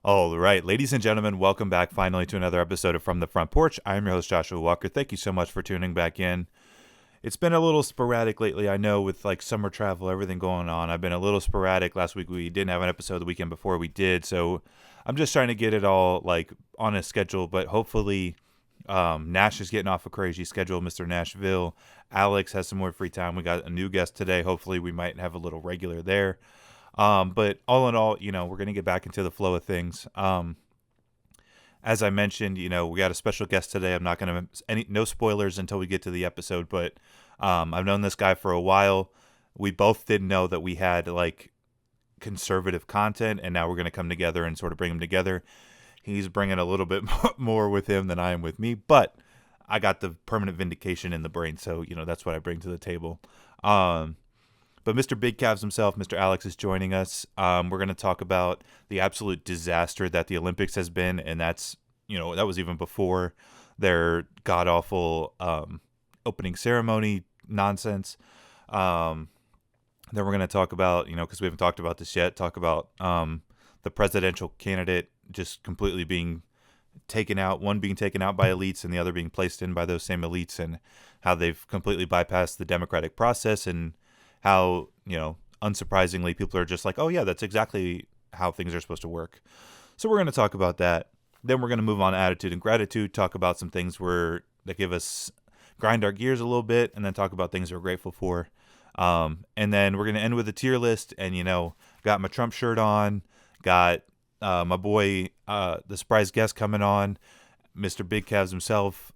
All right, ladies and gentlemen, welcome back finally to another episode of From the Front Porch. I'm your host, Joshua Walker. Thank you so much for tuning back in. It's been a little sporadic lately, I know, with like summer travel, everything going on. I've been a little sporadic. Last week we didn't have an episode, the weekend before we did, so I'm just trying to get it all like on a schedule, but hopefully Nash is getting off a crazy schedule, Mr. Nashville. Alex has some more free time. We got a new guest today. Hopefully we might have a little regular there. But all in all, we're going to get back into the flow of things. As I mentioned, we got a special guest today. I'm not going to no spoilers until we get to the episode, but I've known this guy for a while. We both didn't know that we had like conservative content, and now we're going to come together and sort of bring them together. He's bringing a little bit more with him than I am with me, but I got the permanent vindication in the brain, so that's what I bring to the table. But Mr. Big Cavs himself, Mr. Alex, is joining us. We're going to talk about the absolute disaster that the Olympics has been, and that's, that was even before their god-awful opening ceremony nonsense. Then we're going to talk about, because we haven't talked about this yet, talk about the presidential candidate just completely being taken out, one being taken out by elites and the other being placed in by those same elites, and how they've completely bypassed the democratic process, and how, unsurprisingly, people are just like, oh, yeah, that's exactly how things are supposed to work. So we're going to talk about that. Then we're going to move on to attitude and gratitude, talk about some things that give us, grind our gears a little bit, and then talk about things we're grateful for. And then we're going to end with a tier list, and, got my Trump shirt on, got my boy, the surprise guest coming on, Mr. Big Cavs himself,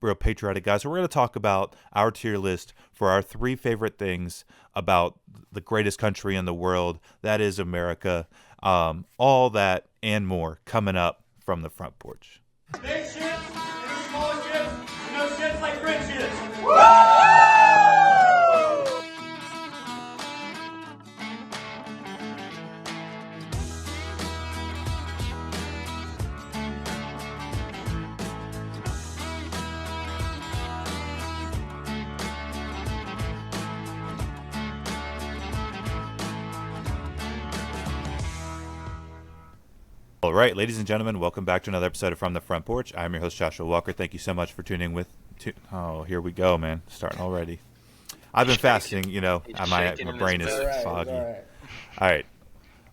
real patriotic guy. So we're going to talk about our tier list for our 3 favorite things about the greatest country in the world, that is America. All that and more coming up from the front porch. Big shits and small shits, no shits like French shits. Woo! All right, ladies and gentlemen, welcome back to another episode of From the Front Porch. I'm your host, Joshua Walker. Thank you so much for tuning Oh, here we go, man. Starting already. I've been fasting, my brain is foggy. All right.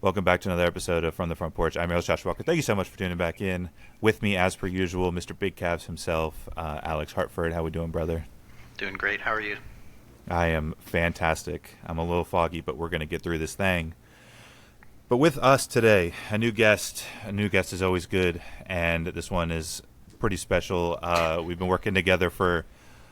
Welcome back to another episode of From the Front Porch. I'm your host, Joshua Walker. Thank you so much for tuning back in. With me, as per usual, Mr. Big Cavs himself, Alex Hartford. How we doing, brother? Doing great. How are you? I am fantastic. I'm a little foggy, but we're going to get through this thing. But with us today, a new guest. A new guest is always good, and this one is pretty special. We've been working together for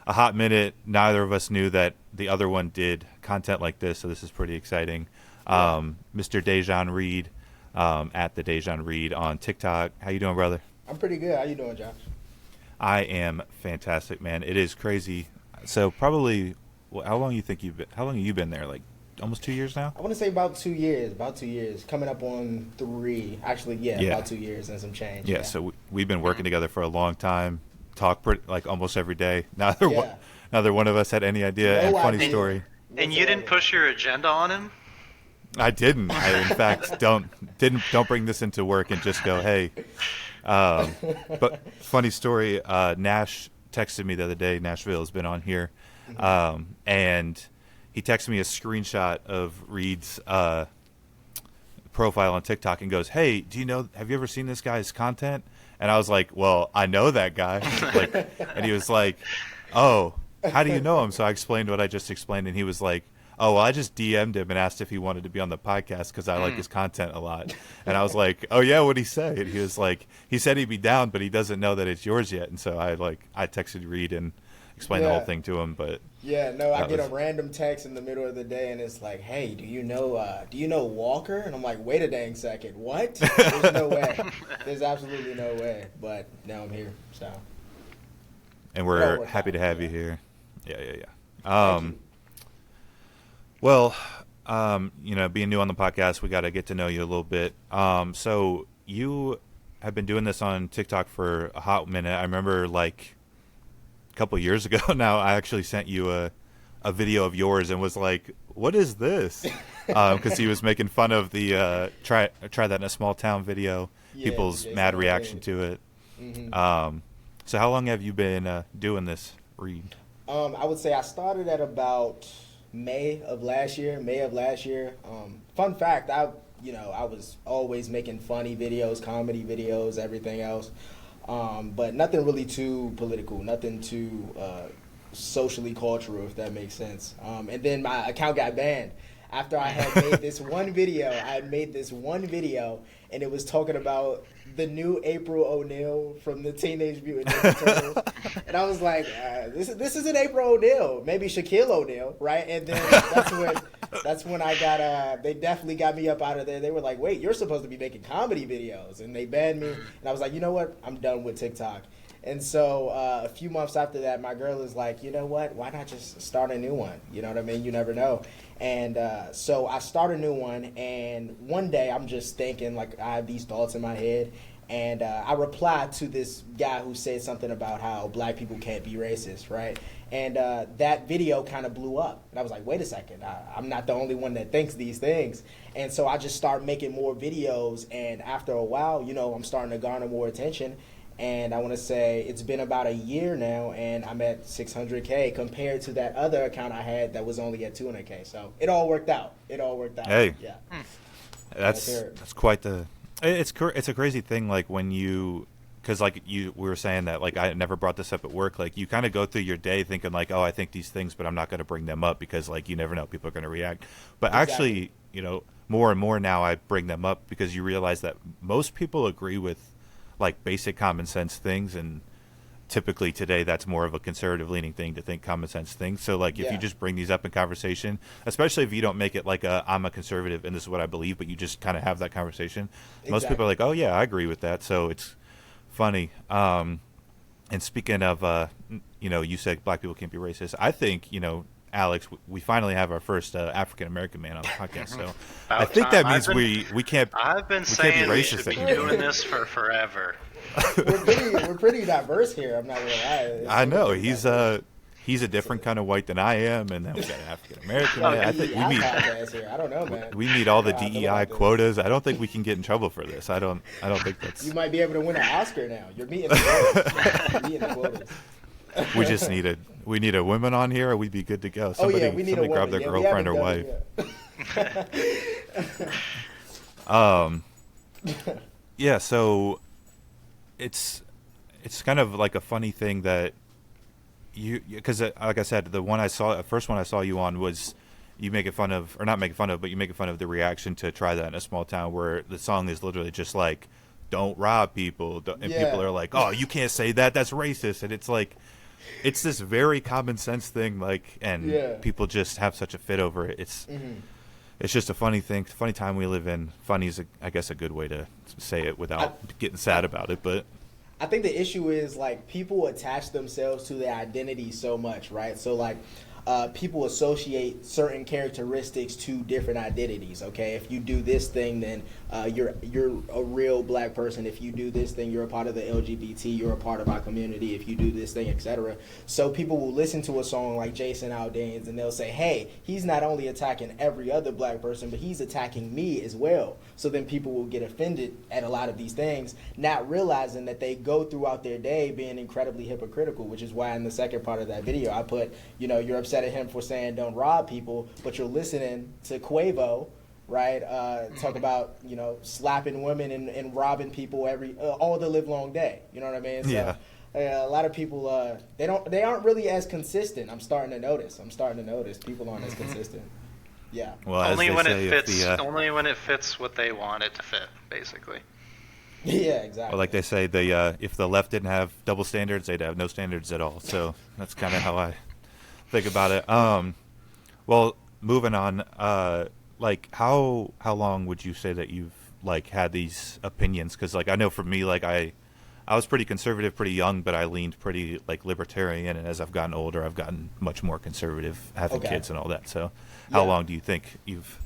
a hot minute. Neither of us knew that the other one did content like this, so this is pretty exciting. Mr. Dejan Reed, at the Dejan Reed on TikTok. How you doing, brother? I'm pretty good. How you doing, Josh? I am fantastic, man. It is crazy. So probably, how long have you been there? Like almost 2 years now? I want to say about 2 years. About 2 years. Coming up on 3. Actually, yeah. About 2 years and some change. Yeah. So we've been working together for a long time. Talk like almost every day. Neither one of us had any idea. No and funny idea. story. And you didn't push your agenda on him? I didn't. In fact, don't bring this into work and just go, hey. But funny story. Nash texted me the other day. Nashville has been on here, and he texted me a screenshot of Reed's profile on TikTok and goes, "Hey, have you ever seen this guy's content?" And I was like, "Well, I know that guy." And he was like, "Oh, how do you know him?" So I explained what I just explained, and he was like, "Oh, well, I just DM'd him and asked if he wanted to be on the podcast because I like his content a lot." And I was like, "Oh yeah, what'd he say?" And he was like, "He said he'd be down, but he doesn't know that it's yours yet." And so I texted Reed and explained the whole thing to him. But I get a random text in the middle of the day, and it's like, "Hey, do you know Walker?" And I'm like, "Wait a dang second, what?" There's no way. There's absolutely no way. But now I'm here, so. And we're happy to have you here. Yeah. Well, being new on the podcast, we got to get to know you a little bit. So you have been doing this on TikTok for a hot minute. I remember like a couple of years ago now, I actually sent you a a video of yours and was like, "What is this?" Because he was making fun of the try that in a small town video. Yeah, People's Jason mad Aldean. reaction to it. So how long have you been doing this, Reed? I would say I started at about May of last year. Fun fact, I was always making funny videos, comedy videos, everything else. But nothing really too political, nothing too socially cultural, if that makes sense. And then my account got banned after I had made this one video. And it was talking about the new April O'Neil from the Teenage Mutant Ninja Turtles. And I was like, this isn't April O'Neil, maybe Shaquille O'Neal, right? And then that's when I got, they definitely got me up out of there. They were like, wait, you're supposed to be making comedy videos. And they banned me. And I was like, you know what? I'm done with TikTok. And so a few months after that, my girl is like, you know what? Why not just start a new one? You know what I mean? You never know. And so I start a new one. And one day I'm just thinking, like, I have these thoughts in my head. And I replied to this guy who said something about how black people can't be racist, right? And that video kind of blew up. And I was like, wait a second, I'm not the only one that thinks these things. And so I just started making more videos. And after a while, I'm starting to garner more attention. And I want to say it's been about a year now, and I'm at 600K compared to that other account I had that was only at 200K. So it all worked out. Hey, yeah, that's quite the. It's a crazy thing, like when you, because like we were saying that, like I never brought this up at work. Like you kind of go through your day thinking like, oh, I think these things, but I'm not going to bring them up because like you never know, people are going to react. But actually, more and more now I bring them up because you realize that most people agree with like basic common sense things, and typically today that's more of a conservative leaning thing to think common sense things. So like if you just bring these up in conversation, especially if you don't make it like I'm a conservative and this is what I believe, but you just kind of have that conversation, most people are like, oh yeah, I agree with that. So it's funny. And speaking of you said black people can't be racist. I think Alex, we finally have our first African American man on the podcast, so I think that means we can't. I've been saying we should be doing this for forever. we're pretty diverse here. I'm not gonna lie. I know he's a different kind of white than I am, and then we got an African American man. I think we meet. Here. I don't know, man. We meet all the DEI quotas. I don't think we can get in trouble for this. I don't think that's. You might be able to win an Oscar now. You're meeting the quotas. We just need a woman on here, or we'd be good to go. Somebody, we need a woman. grab their girlfriend or wife. Yeah, so it's kind of like a funny thing that because like I said, the first one I saw you on was you making fun of, or not making fun of, but you making fun of the reaction to Try That in a Small Town, where the song is literally just like, don't rob people, and people are like, oh, you can't say that, that's racist, and it's like, it's this very common sense thing, like, and people just have such a fit over it. It's just a funny thing, funny time we live in. Funny is, I guess, a good way to say it without getting sad about it. But I think the issue is like people attach themselves to their identity so much, right? So like people associate certain characteristics to different identities. Okay, if you do this thing, then you're a real black person. If you do this thing, you're a part of the LGBT. You're a part of our community. If you do this thing, etc. So people will listen to a song like Jason Aldean's, and they'll say, "Hey, he's not only attacking every other black person, but he's attacking me as well." So then people will get offended at a lot of these things, not realizing that they go throughout their day being incredibly hypocritical. Which is why in the second part of that video, I put, you're upset at him for saying don't rob people, but you're listening to Quavo, right? Talk about slapping women and robbing people all the live long day. You know what I mean? So, a lot of people they aren't really as consistent. I'm starting to notice people aren't as consistent. Yeah. Well, only when it fits what they want it to fit, basically. Yeah, exactly. Well, like they say, if the left didn't have double standards, they'd have no standards at all. So that's kind of how I think about it. Well, moving on. Like how long would you say that you've like had these opinions? Because like I know for me, like I was pretty conservative, pretty young, but I leaned pretty like libertarian. And as I've gotten older, I've gotten much more conservative, having kids and all that. So how long do you think you've?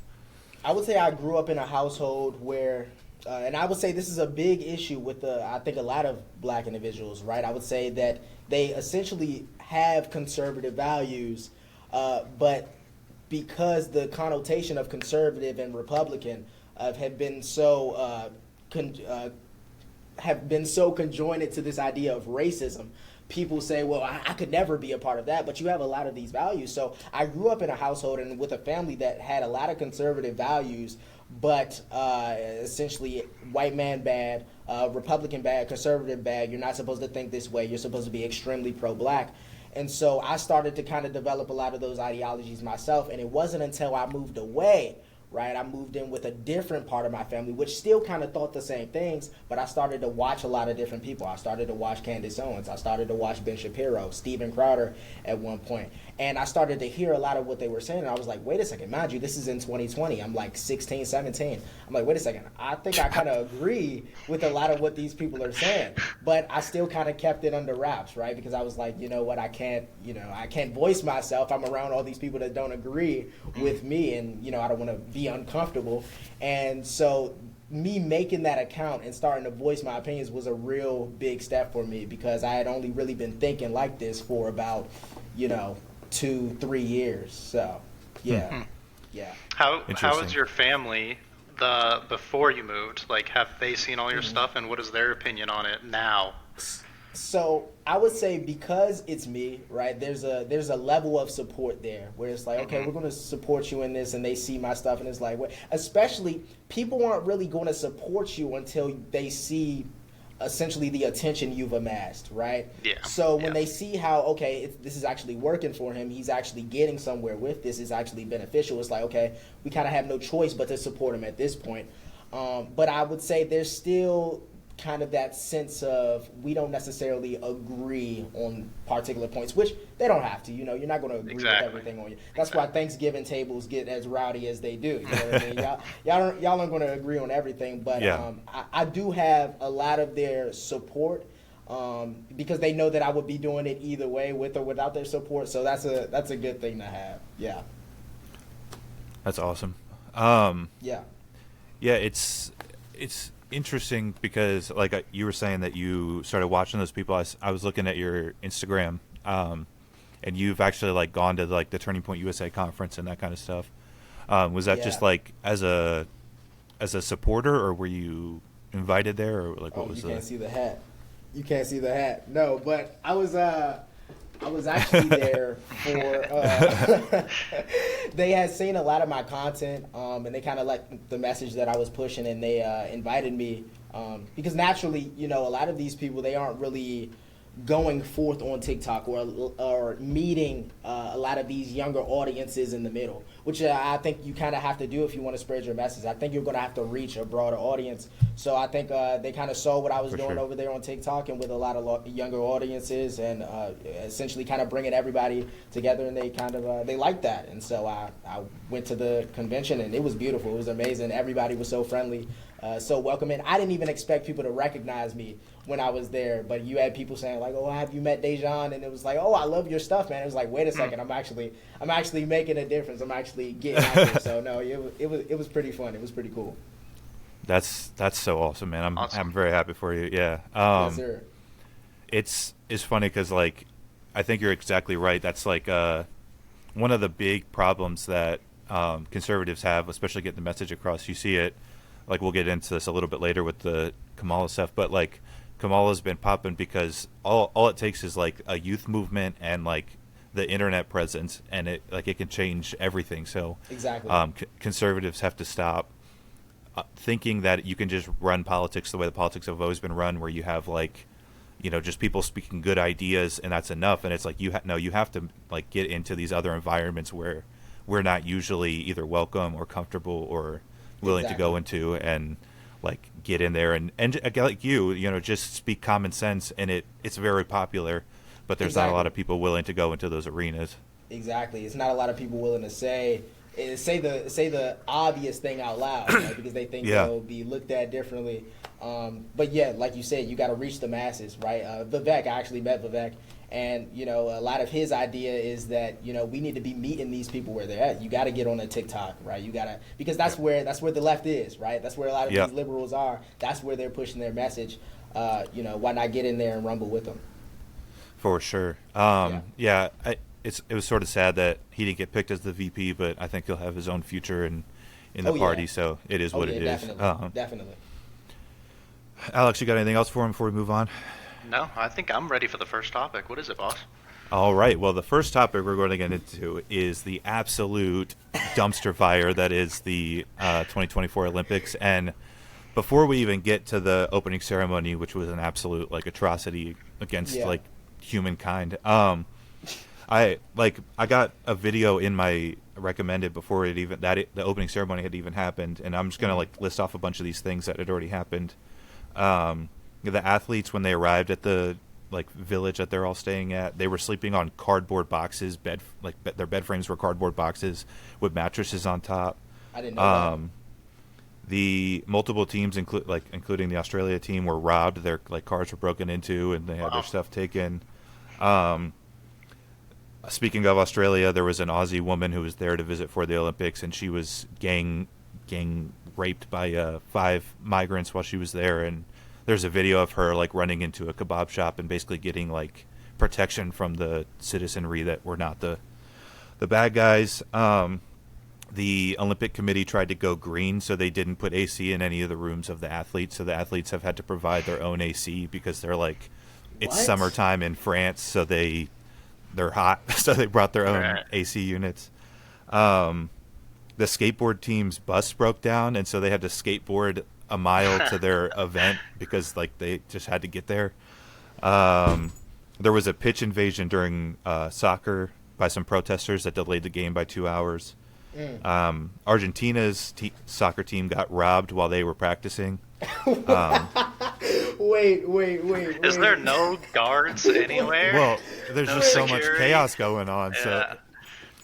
I would say I grew up in a household where. And I would say this is a big issue with I think a lot of black individuals, right? I would say that they essentially have conservative values, But because the connotation of conservative and Republican have been so conjoined to this idea of racism, people say, well, I could never be a part of that, but you have a lot of these values. So I grew up in a household and with a family that had a lot of conservative values, but essentially white man bad, Republican bad, conservative bad. You're not supposed to think this way. You're supposed to be extremely pro-black. And so I started to kind of develop a lot of those ideologies myself, and it wasn't until I moved away, right? I moved in with a different part of my family, which still kind of thought the same things, but I started to watch a lot of different people. I started to watch Candace Owens. I started to watch Ben Shapiro, Steven Crowder at one point. And I started to hear a lot of what they were saying, and I was like, wait a second, mind you, this is in 2020. I'm like 16, 17. I'm like, wait a second, I think I kind of agree with a lot of what these people are saying, but I still kind of kept it under wraps, right? Because I was like, you know what, I can't voice myself. I'm around all these people that don't agree with me, and, I don't want to be uncomfortable. And so me making that account and starting to voice my opinions was a real big step for me, because I had only really been thinking like this for about, 2-3 years. So yeah. How is your family before you moved? Like, have they seen all your stuff, and what is their opinion on it now? So I would say, because it's me, right, there's a level of support there where it's like, okay, we're going to support you in this, and they see my stuff, and it's like, especially people aren't really going to support you until they see essentially the attention you've amassed, right? Yeah. So when they see how, okay, this is actually working for him, he's actually getting somewhere with this, is actually beneficial, it's like, okay, we kind of have no choice but to support him at this point. But I would say there's still kind of that sense of we don't necessarily agree on particular points, which they don't have to. You're not going to agree with everything on you. That's why Thanksgiving tables get as rowdy as they do. You know what I mean? Y'all aren't going to agree on everything, but I do have a lot of their support, because they know that I would be doing it either way, with or without their support. So that's a good thing to have. Yeah. That's awesome. Yeah, it's interesting because, like you were saying, that you started watching those people. I was looking at your Instagram, and you've actually like gone to like the Turning Point USA conference and that kind of stuff. Was that just like as a supporter, or were you invited there, or like what was you can't see the hat. You can't see the hat. No, but I was actually there for they had seen a lot of my content, and they kind of liked the message that I was pushing, and they invited me, because naturally, a lot of these people, they aren't really going forth on TikTok or meeting a lot of these younger audiences in the middle, which I think you kind of have to do if you want to spread your message. I think you're going to have to reach a broader audience. So I think they kind of saw what I was doing over there on TikTok and with a lot of younger audiences, and essentially kind of bringing everybody together, and they kind of they liked that. And so I went to the convention, and it was beautiful. It was amazing. Everybody was so friendly, so welcoming. I didn't even expect people to recognize me when I was there, but you had people saying like, "Oh, have you met Dejan?" And it was like, "Oh, I love your stuff, man." It was like, "Wait a second, I'm actually making a difference. I'm actually getting out there." So no, it was pretty fun. It was pretty cool. That's so awesome, man. I'm very happy for you. Yeah. Yes, sir. It's funny because like I think you're exactly right. That's like one of the big problems that conservatives have, especially getting the message across. You see it, like we'll get into this a little bit later with the Kamala stuff, but like Kamala's been popping because all it takes is like a youth movement and like the internet presence, and it can change everything. So exactly, conservatives have to stop thinking that you can just run politics the way the politics have always been run, where you have like, just people speaking good ideas and that's enough. And it's like you have to like get into these other environments where we're not usually either welcome or comfortable or willing to go into, and like get in there and like just speak common sense. And it's very popular, but there's not a lot of people willing to go into those arenas. Exactly. It's not a lot of people willing to say the obvious thing out loud, right? Because they think they'll be looked at differently. But yeah, like you said, you got to reach the masses, right? Vivek, I actually met Vivek, and a lot of his idea is that we need to be meeting these people where they're at. You got to get on a TikTok, right? You got to, because that's where the left is, right? That's where a lot of these liberals are. That's where they're pushing their message. Why not get in there and rumble with them? For sure. it was sort of sad that he didn't get picked as the VP, but I think he'll have his own future in the party. So it is what it is. Definitely. Alex, you got anything else for him before we move on? No, I think I'm ready for the first topic. What is it, boss? All right. Well, the first topic we're going to get into is the absolute dumpster fire that is the 2024 Olympics. And before we even get to the opening ceremony, which was an absolute atrocity against humankind, I got a video in my recommended before the opening ceremony had even happened, and I'm just gonna list off a bunch of these things that had already happened. The athletes, when they arrived at the village that they're all staying at, they were sleeping on cardboard boxes. Their bed frames were cardboard boxes with mattresses on top. I didn't know that. The multiple teams, including the Australia team, were robbed. Their cars were broken into, and they had their stuff taken. Speaking of Australia, there was an Aussie woman who was there to visit for the Olympics, and she was gang raped by 5 migrants while she was there. And there's a video of her running into a kebab shop and basically getting protection from the citizenry that were not the bad guys. The Olympic Committee tried to go green, so they didn't put AC in any of the rooms of the athletes. So the athletes have had to provide their own AC because they're it's summertime in France, so they're hot, so they brought their own AC units. The skateboard team's bus broke down, and so they had to skateboard a mile to their event because they just had to get there. There was a pitch invasion during soccer by some protesters that delayed the game by 2 hours. Argentina's soccer team got robbed while they were practicing. Wait. Is there no guards anywhere? Well, there's just security. So much chaos going on. Yeah. So,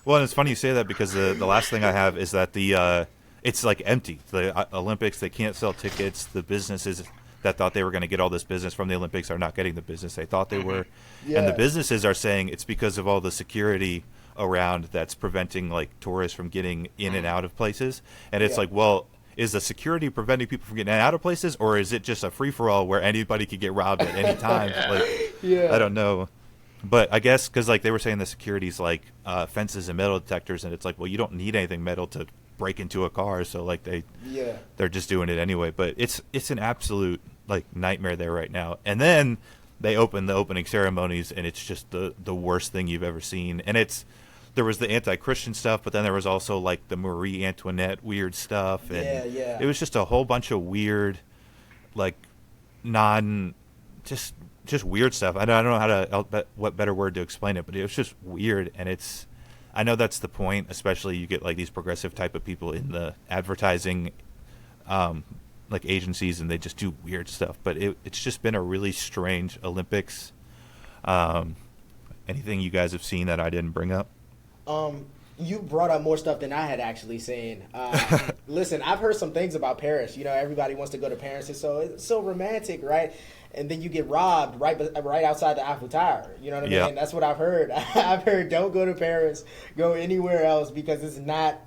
well, and it's funny you say that because the last thing I have is that it's empty. The Olympics, they can't sell tickets. The businesses that thought they were going to get all this business from the Olympics are not getting the business they thought they were. Yeah. And the businesses are saying it's because of all the security around that's preventing tourists from getting in and out of places. And it's well, is the security preventing people from getting out of places, or is it just a free-for-all where anybody could get robbed at any time? I don't know. But I guess because they were saying the security's fences and metal detectors, and it's well, you don't need anything metal to break into a car, so they're just doing it anyway. But it's an absolute nightmare there right now. And then they open the opening ceremonies, and it's just the worst thing you've ever seen. And there was the anti-Christian stuff, but then there was also the Marie Antoinette weird stuff, and it was just a whole bunch of weird, just weird stuff. I don't know what better word to explain it, but it was just weird. And I know that's the point, especially you get these progressive type of people in the advertising, agencies, and they just do weird stuff. But it's just been a really strange Olympics. Anything you guys have seen that I didn't bring up? You brought up more stuff than I had actually seen. Listen, I've heard some things about Paris. Everybody wants to go to Paris. It's so romantic, right? And then you get robbed right outside the Eiffel Tower. You know what I mean? That's what I've heard. I've heard don't go to Paris, go anywhere else because it's not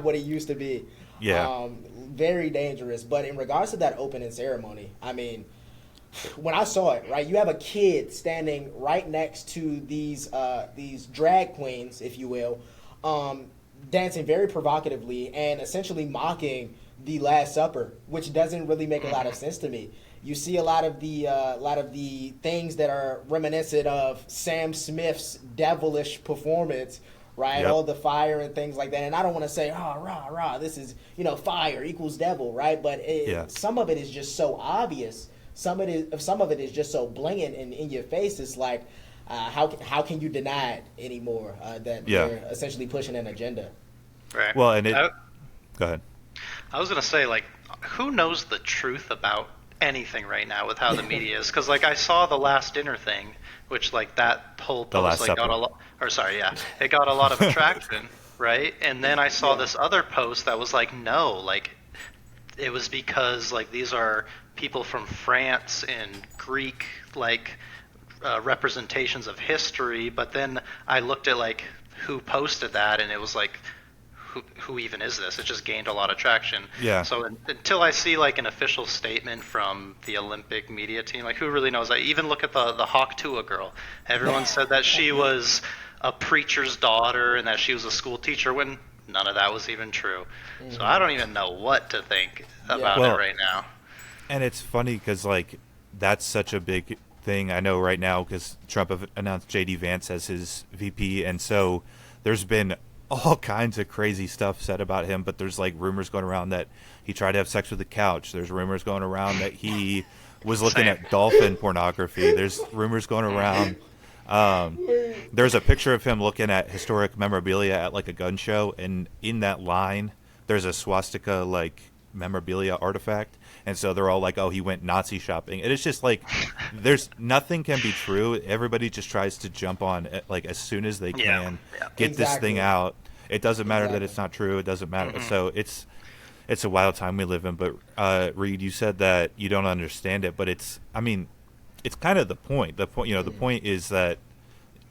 what it used to be. Yeah. Very dangerous. But in regards to that opening ceremony, I mean, when I saw it, right, you have a kid standing right next to these drag queens, if you will, dancing very provocatively and essentially mocking the Last Supper, which doesn't really make a lot of sense to me. You see a lot of the things that are reminiscent of Sam Smith's devilish performance, right? Yep. All the fire and things like that. And I don't want to say, rah, this is, fire equals devil, right? But some of it is just so obvious. Some of it is just so blatant and in your face. It's how can you deny it anymore? That they're essentially pushing an agenda. Right. Well, go ahead. I was gonna say, who knows the truth about anything right now with how the media is? Because I saw the Last Dinner thing, which that whole post got a lot. It got a lot of traction, right? And then I saw this other post that was no, it was because these are people from France and Greek representations of history, but then I looked at who posted that, and it was who even is this? It just gained a lot of traction. Yeah. So until I see an official statement from the Olympic media team, who really knows? I even look at the Hawk Tua girl. Everyone said that she was a preacher's daughter and that she was a school teacher when none of that was even true. So I don't even know what to think about it right now. And it's funny because, like, that's such a big thing. I know right now because Trump have announced J.D. Vance as his VP, and so there's been all kinds of crazy stuff said about him, but there's, like, rumors going around that he tried to have sex with the couch. There's rumors going around that he was looking at dolphin pornography. There's rumors going around. There's a picture of him looking at historic memorabilia at, like, a gun show, and in that line, there's a swastika, like, memorabilia artifact, and so they're all like, oh, he went Nazi shopping. And it's just like, there's nothing can be true. Everybody just tries to jump on it, like, as soon as they can get this thing out. It doesn't matter that it's not true. It doesn't matter. So it's a wild time we live in. But Reed, you said that you don't understand it, but it's kind of the point. The point is that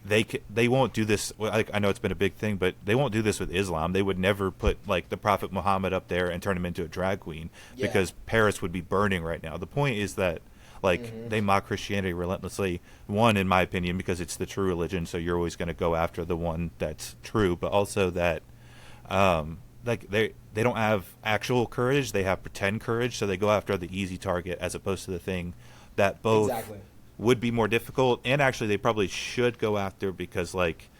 they won't do this. Like, I know it's been a big thing, but they won't do this with Islam. They would never put, like, the Prophet Muhammad up there and turn him into a drag queen because Paris would be burning right now. The point is that, like, they mock Christianity relentlessly. One, in my opinion, because it's the true religion, so you're always going to go after the one that's true. But also that, like, they don't have actual courage; they have pretend courage. So they go after the easy target as opposed to the thing that both would be more difficult, and actually they probably should go after, because, like,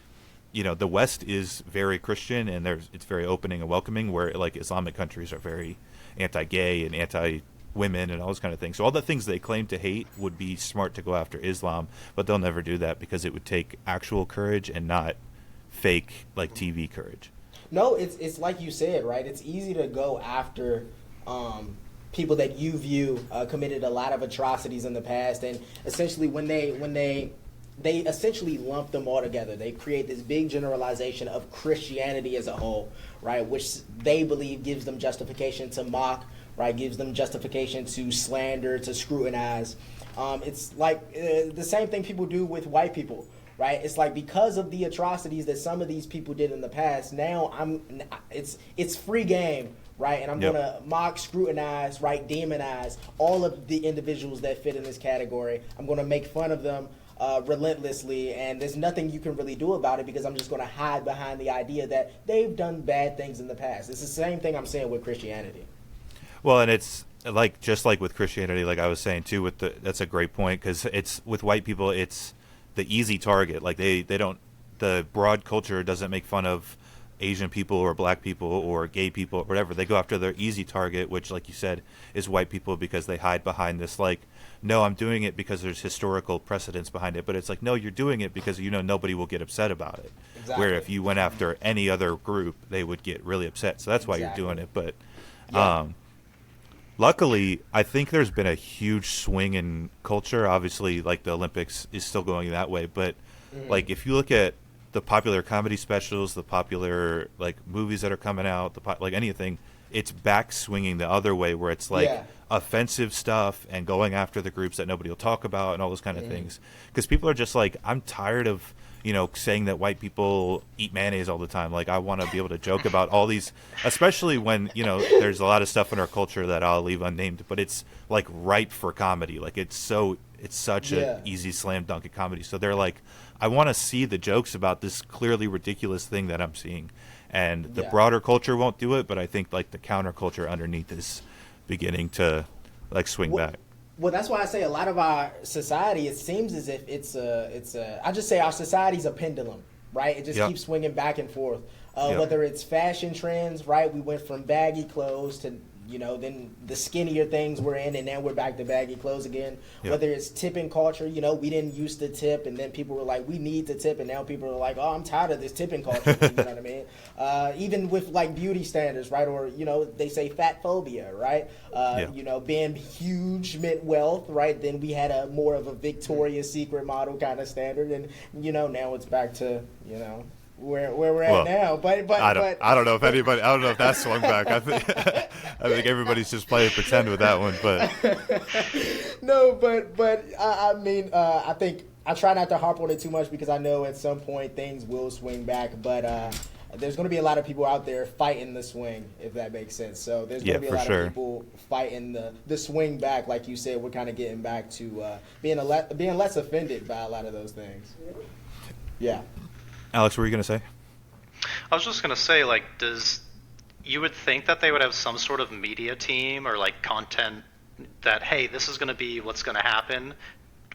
the West is very Christian and it's very opening and welcoming, where, like, Islamic countries are very anti-gay and anti-women and all those kind of things. So all the things they claim to hate would be smart to go after Islam, but they'll never do that because it would take actual courage and not fake, like, TV courage. No, it's like you said, right? It's easy to go after people that you view committed a lot of atrocities in the past, and essentially when they essentially lump them all together, they create this big generalization of Christianity as a whole, right? Which they believe gives them justification to mock, right? Gives them justification to slander, to scrutinize. It's like the same thing people do with white people, right? It's like, because of the atrocities that some of these people did in the past, now it's free game. Right, and I'm going to mock, scrutinize, right, demonize all of the individuals that fit in this category. I'm going to make fun of them relentlessly, and there's nothing you can really do about it because I'm just going to hide behind the idea that they've done bad things in the past. It's the same thing I'm saying with Christianity. Well, and it's like, just like with Christianity, like I was saying too, that's a great point, because it's with white people, it's the easy target. Like, they don't, the broad culture doesn't make fun of Asian people or black people or gay people or whatever. They go after their easy target, which, like you said, is white people, because they hide behind this, like, no, I'm doing it because there's historical precedence behind it. But it's like, no, you're doing it because nobody will get upset about it. Exactly. Where if you went after any other group, they would get really upset. So that's why you're doing it. But luckily, I think there's been a huge swing in culture. Obviously, like, the Olympics is still going that way. But like, if you look at the popular comedy specials, the popular, like, movies that are coming out, like, anything, it's back swinging the other way, where it's like offensive stuff and going after the groups that nobody will talk about and all those kind of things. Because people are just like, I'm tired of, saying that white people eat mayonnaise all the time. Like, I want to be able to joke about all these, especially when, there's a lot of stuff in our culture that I'll leave unnamed, but it's, like, ripe for comedy. Like, it's such an easy slam dunk at comedy. So they're like, I want to see the jokes about this clearly ridiculous thing that I'm seeing. And the broader culture won't do it, but I think, like, the counterculture underneath is beginning to, like, swing back. Well, that's why I say a lot of our society, it seems as if I just say our society's a pendulum, right? It just keeps swinging back and forth. Whether it's fashion trends, right? We went from baggy clothes to, then the skinnier things we're in, and now we're back to baggy clothes again. Whether it's tipping culture, we didn't used to tip, and then people were like, we need to tip, and now people are like, oh, I'm tired of this tipping culture. You know what I mean? Even with, like, beauty standards, right? Or, they say fat phobia, right? Being huge meant wealth, right? Then we had a more of a Victoria's Secret model kind of standard, and, now it's back to, where we're at now, but I don't know if that swung back. I think everybody's just playing pretend with that one, but no, but I mean, I think I try not to harp on it too much, because I know at some point things will swing back, but there's going to be a lot of people out there fighting the swing, if that makes sense. So there's going to be a lot of people fighting the swing back, like you said. We're kind of getting back to being less offended by a lot of those things. Yeah. Alex, what were you gonna say? I was just gonna say, like, you would think that they would have some sort of media team or like content that, hey, this is gonna be what's gonna happen.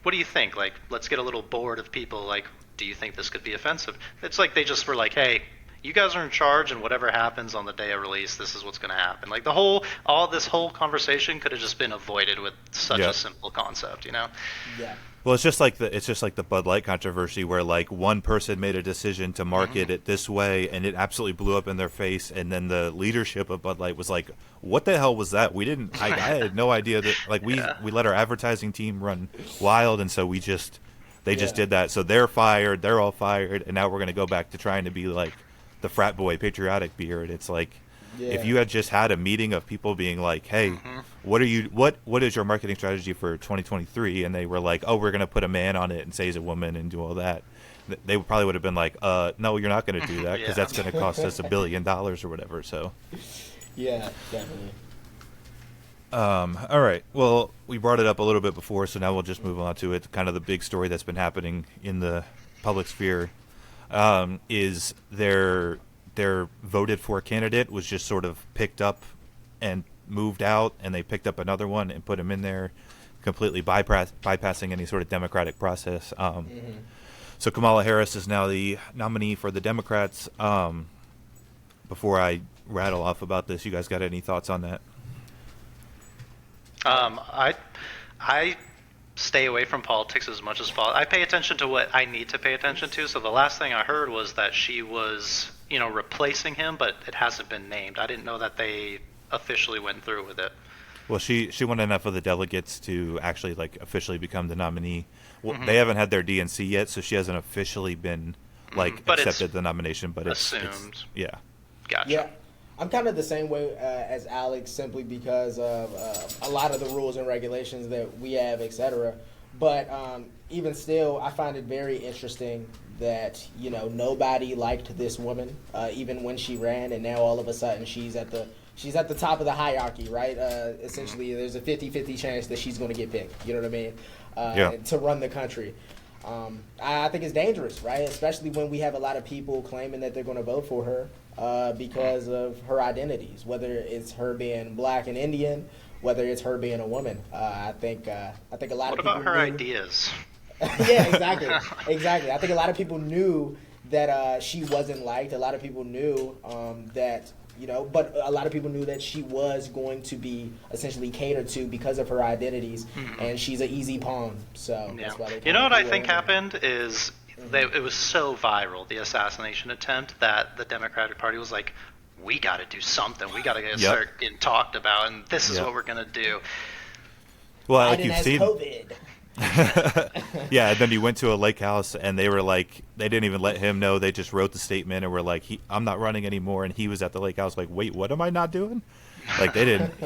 What do you think? Like, let's get a little board of people. Like, do you think this could be offensive? It's like they just were like, hey, you guys are in charge, and whatever happens on the day of release, this is what's going to happen. Like all this whole conversation could have just been avoided with such a simple concept, you know? Yeah. Well, it's just like the Bud Light controversy, where like one person made a decision to market it this way, and it absolutely blew up in their face, and then the leadership of Bud Light was like, "What the hell was that? We didn't. I had no idea that. Like we let our advertising team run wild, and so they just did that. So they're fired. They're all fired, and now we're gonna go back to trying to be like the frat boy patriotic beer, and it's like." Yeah. If you had just had a meeting of people being like, "Hey, what is your marketing strategy for 2023?" and they were like, "Oh, we're going to put a man on it and say he's a woman and do all that," they probably would have been like, "No, you're not going to do that because that's going to cost us $1 billion or whatever." So, yeah, definitely. All right. Well, we brought it up a little bit before, so now we'll just move on to it. Kind of the big story that's been happening in the public sphere is their voted for candidate was just sort of picked up and moved out, and they picked up another one and put him in there, completely bypassing any sort of democratic process. So Kamala Harris is now the nominee for the Democrats. Before I rattle off about this, you guys got any thoughts on that? I stay away from politics as much as possible. I pay attention to what I need to pay attention to. So the last thing I heard was that she was, replacing him, but it hasn't been named. I didn't know that they officially went through with it. Well, she won enough of the delegates to actually like officially become the nominee. Well, they haven't had their DNC yet, so she hasn't officially been accepted the nomination. But assumed. Yeah. Gotcha. Yeah. I'm kind of the same way as Alex, simply because of a lot of the rules and regulations that we have, etc. But even still, I find it very interesting that nobody liked this woman, even when she ran, and now all of a sudden she's at the top of the hierarchy, right? Essentially, there's a 50-50 chance that she's going to get picked. You know what I mean? To run the country. I think it's dangerous, right? Especially when we have a lot of people claiming that they're going to vote for her because of her identities, whether it's her being black and Indian, whether it's her being a woman. I think a lot of people. What about her ideas? Yeah, exactly. I think a lot of people knew that she wasn't liked. A lot of people knew that. But a lot of people knew that she was going to be essentially catered to because of her identities, and she's an easy pawn. So that's why they. What I think happened is it was so viral, the assassination attempt, that the Democratic Party was like, "We got to do something. We got to start getting talked about, and this is what we're gonna do." Well, like you've seen. COVID. Yeah, and then he went to a lake house, and they were like, they didn't even let him know. They just wrote the statement and were like, "I'm not running anymore." And he was at the lake house, like, "Wait, what am I not doing?" Like they didn't.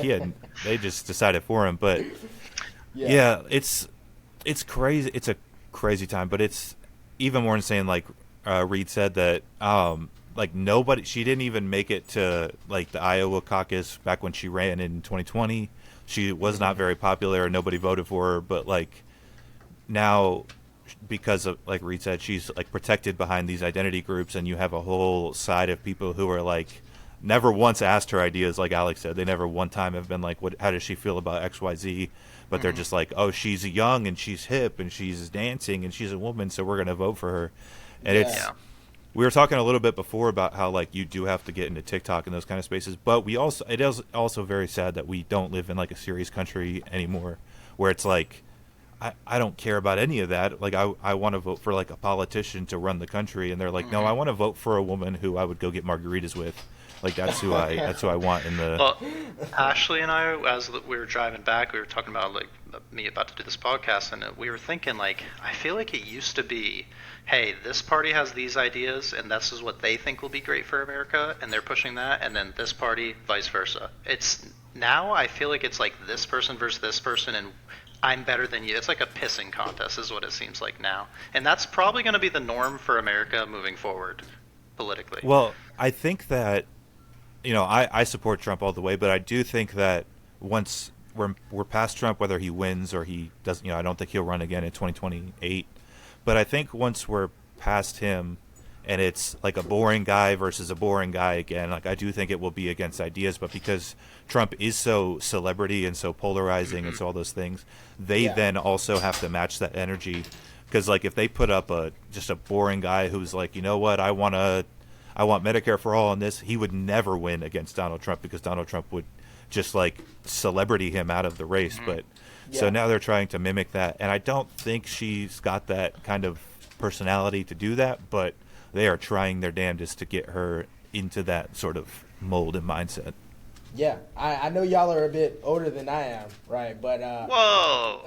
They just decided for him. But yeah, it's crazy. It's a crazy time, but it's even more insane. Like Reed said that, like nobody. She didn't even make it to like the Iowa caucus back when she ran in 2020. She was not very popular, and nobody voted for her. But like. Now, because of, like Reed said, she's like protected behind these identity groups, and you have a whole side of people who are like never once asked her ideas. Like Alex said, they never one time have been like, "What? How does she feel about XYZ?" But they're just like, "Oh, she's young and she's hip and she's dancing and she's a woman, so we're gonna vote for her." And we were talking a little bit before about how like you do have to get into TikTok and those kind of spaces, but it is also very sad that we don't live in like a serious country anymore, where it's like. I don't care about any of that. Like I want to vote for like a politician to run the country, and they're like, no, I want to vote for a woman who I would go get margaritas with. Like that's who I want in the. Well, Ashley and I, as we were driving back, we were talking about like me about to do this podcast, and we were thinking like, I feel like it used to be, hey, this party has these ideas, and this is what they think will be great for America, and they're pushing that, and then this party, vice versa. It's now I feel like it's like this person versus this person, and I'm better than you. It's like a pissing contest is what it seems like now. And that's probably going to be the norm for America moving forward politically. Well, I think that, I support Trump all the way, but I do think that once we're past Trump, whether he wins or he doesn't, I don't think he'll run again in 2028. But I think once we're past him and it's like a boring guy versus a boring guy again. Like, I do think it will be against ideas, but because Trump is so celebrity and so polarizing and so all those things, they then also have to match that energy. Because like if they put up just a boring guy who's like, you know what, I want Medicare for all on this, he would never win against Donald Trump, because Donald Trump would just like celebrity him out of the race. But so now they're trying to mimic that, and I don't think she's got that kind of personality to do that, but they are trying their damnedest to get her into that sort of mold and mindset. Yeah, I know y'all are a bit older than I am, right? But Whoa!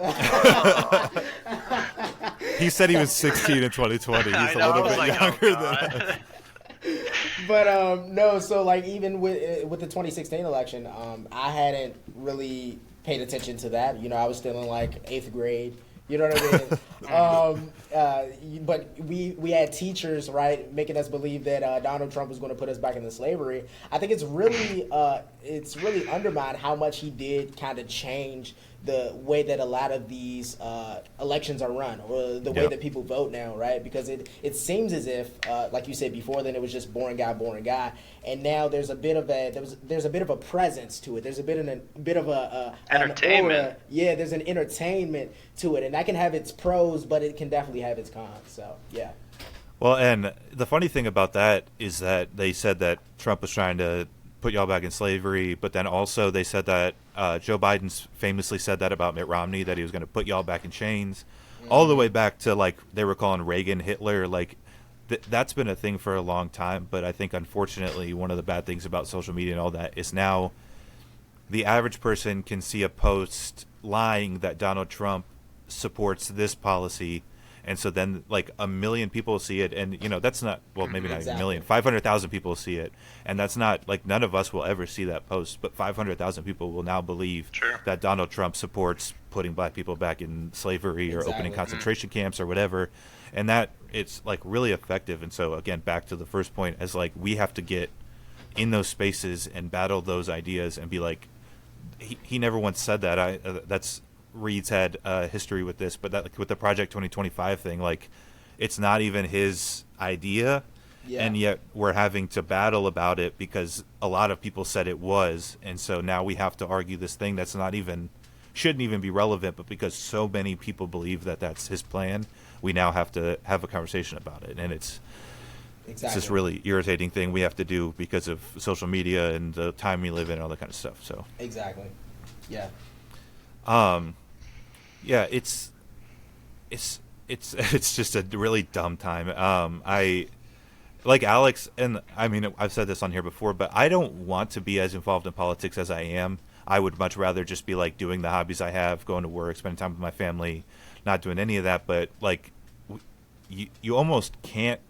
He said he was 16 in 2020. He's a little bit younger than us. But no, so like even with the 2016 election, I hadn't really paid attention to that. You know, I was still in like 8th grade. You know what I mean? But we had teachers, right, making us believe that Donald Trump was going to put us back into slavery. I think it's really undermined how much he did kind of change the way that a lot of these elections are run, or the way that people vote now, right? Because it seems as if, like you said before, then it was just boring guy, and now there's a bit of a presence to it. There's a bit of a entertainment. An aura. Yeah, there's an entertainment to it, and that can have its pros, but it can definitely have its cons. So yeah. Well, and the funny thing about that is that they said that Trump was trying to put y'all back in slavery, but then also they said that Joe Biden famously said that about Mitt Romney, that he was going to put y'all back in chains, all the way back to like they were calling Reagan Hitler. Like that's been a thing for a long time, but I think unfortunately one of the bad things about social media and all that is now the average person can see a post lying that Donald Trump supports this policy, and so then like 1 million people see it, and you know that's not, well, maybe not even 1 million, 500,000 people see it, and that's not like, none of us will ever see that post, but 500,000 people will now believe that Donald Trump supports putting black people back in slavery or opening concentration camps or whatever, and that it's like really effective. And so again, back to the first point, as like we have to get in those spaces and battle those ideas and be like, he never once said that. That's Reed's had history with this, but that, like, with the Project 2025 thing, like it's not even his idea, and yet we're having to battle about it because a lot of people said it was, and so now we have to argue this thing that's not even, shouldn't even be relevant, but because so many people believe that that's his plan, we now have to have a conversation about it, and it's this really irritating thing we have to do because of social media and the time we live in and all that kind of stuff. So yeah, it's just a really dumb time. I like Alex, and I mean I've said this on here before, but I don't want to be as involved in politics as I am. I would much rather just be like doing the hobbies I have, going to work, spending time with my family, not doing any of that. But like you almost can't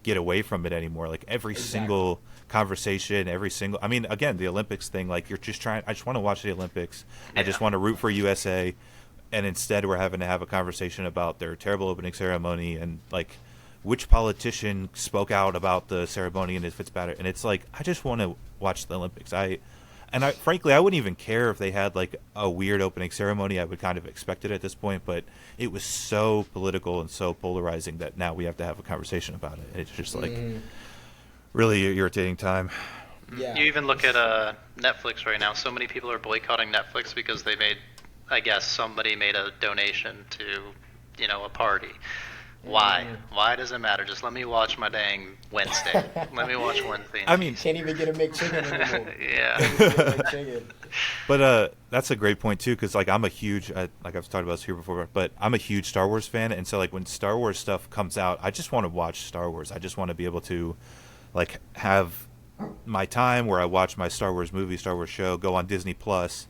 get away from it anymore. Like every single conversation, I mean, again, the Olympics thing, like I just want to watch the Olympics. I just want to root for USA. And instead we're having to have a conversation about their terrible opening ceremony and like which politician spoke out about the ceremony and if it's better. And it's like, I just want to watch the Olympics. Frankly, I wouldn't even care if they had like a weird opening ceremony. I would kind of expect it at this point, but it was so political and so polarizing that now we have to have a conversation about it. It's just like really irritating time. Yeah. You even look at Netflix right now. So many people are boycotting Netflix because I guess somebody made a donation to, a party. Why? Why does it matter? Just let me watch my dang Wednesday. Let me watch one thing. I mean, can't even get a McChicken anymore. Yeah. But that's a great point too, because like I'm a huge, like I've talked about this here before, but I'm a huge Star Wars fan, and so like when Star Wars stuff comes out, I just want to watch Star Wars. I just want to be able to, like, have my time where I watch my Star Wars movie, Star Wars show, go on Disney Plus.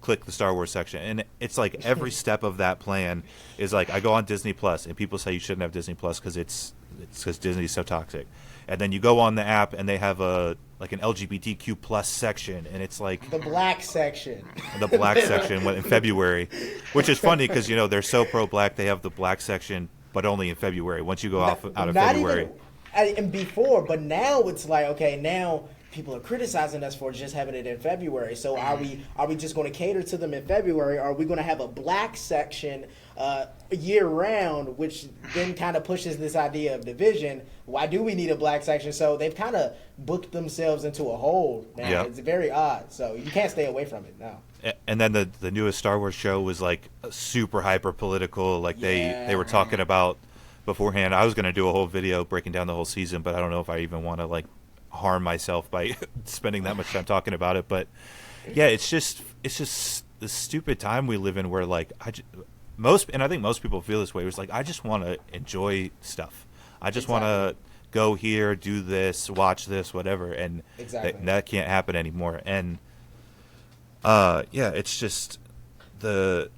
Click the Star Wars section, and it's like every step of that plan is like I go on Disney Plus, and people say you shouldn't have Disney Plus because it's because Disney's so toxic, and then you go on the app and they have an LGBTQ plus section, and it's like the black section in February, which is funny because they're so pro black, they have the black section, but only in February. Once you go out of February. And before, but now it's like, okay, now people are criticizing us for just having it in February. So are we just going to cater to them in February? Or are we going to have a black section year round, which then kind of pushes this idea of division? Why do we need a black section? So they've kind of booked themselves into a hole now. Yeah. It's very odd. So you can't stay away from it now. And then the newest Star Wars show was like super hyper political. Like they were talking about beforehand. I was going to do a whole video breaking down the whole season, but I don't know if I even want to like harm myself by spending that much time talking about it. But yeah, it's just the stupid time we live in where like I think most people feel this way. It's like I just want to enjoy stuff. I just want to go here, do this, watch this, whatever, and that can't happen anymore. And it's just an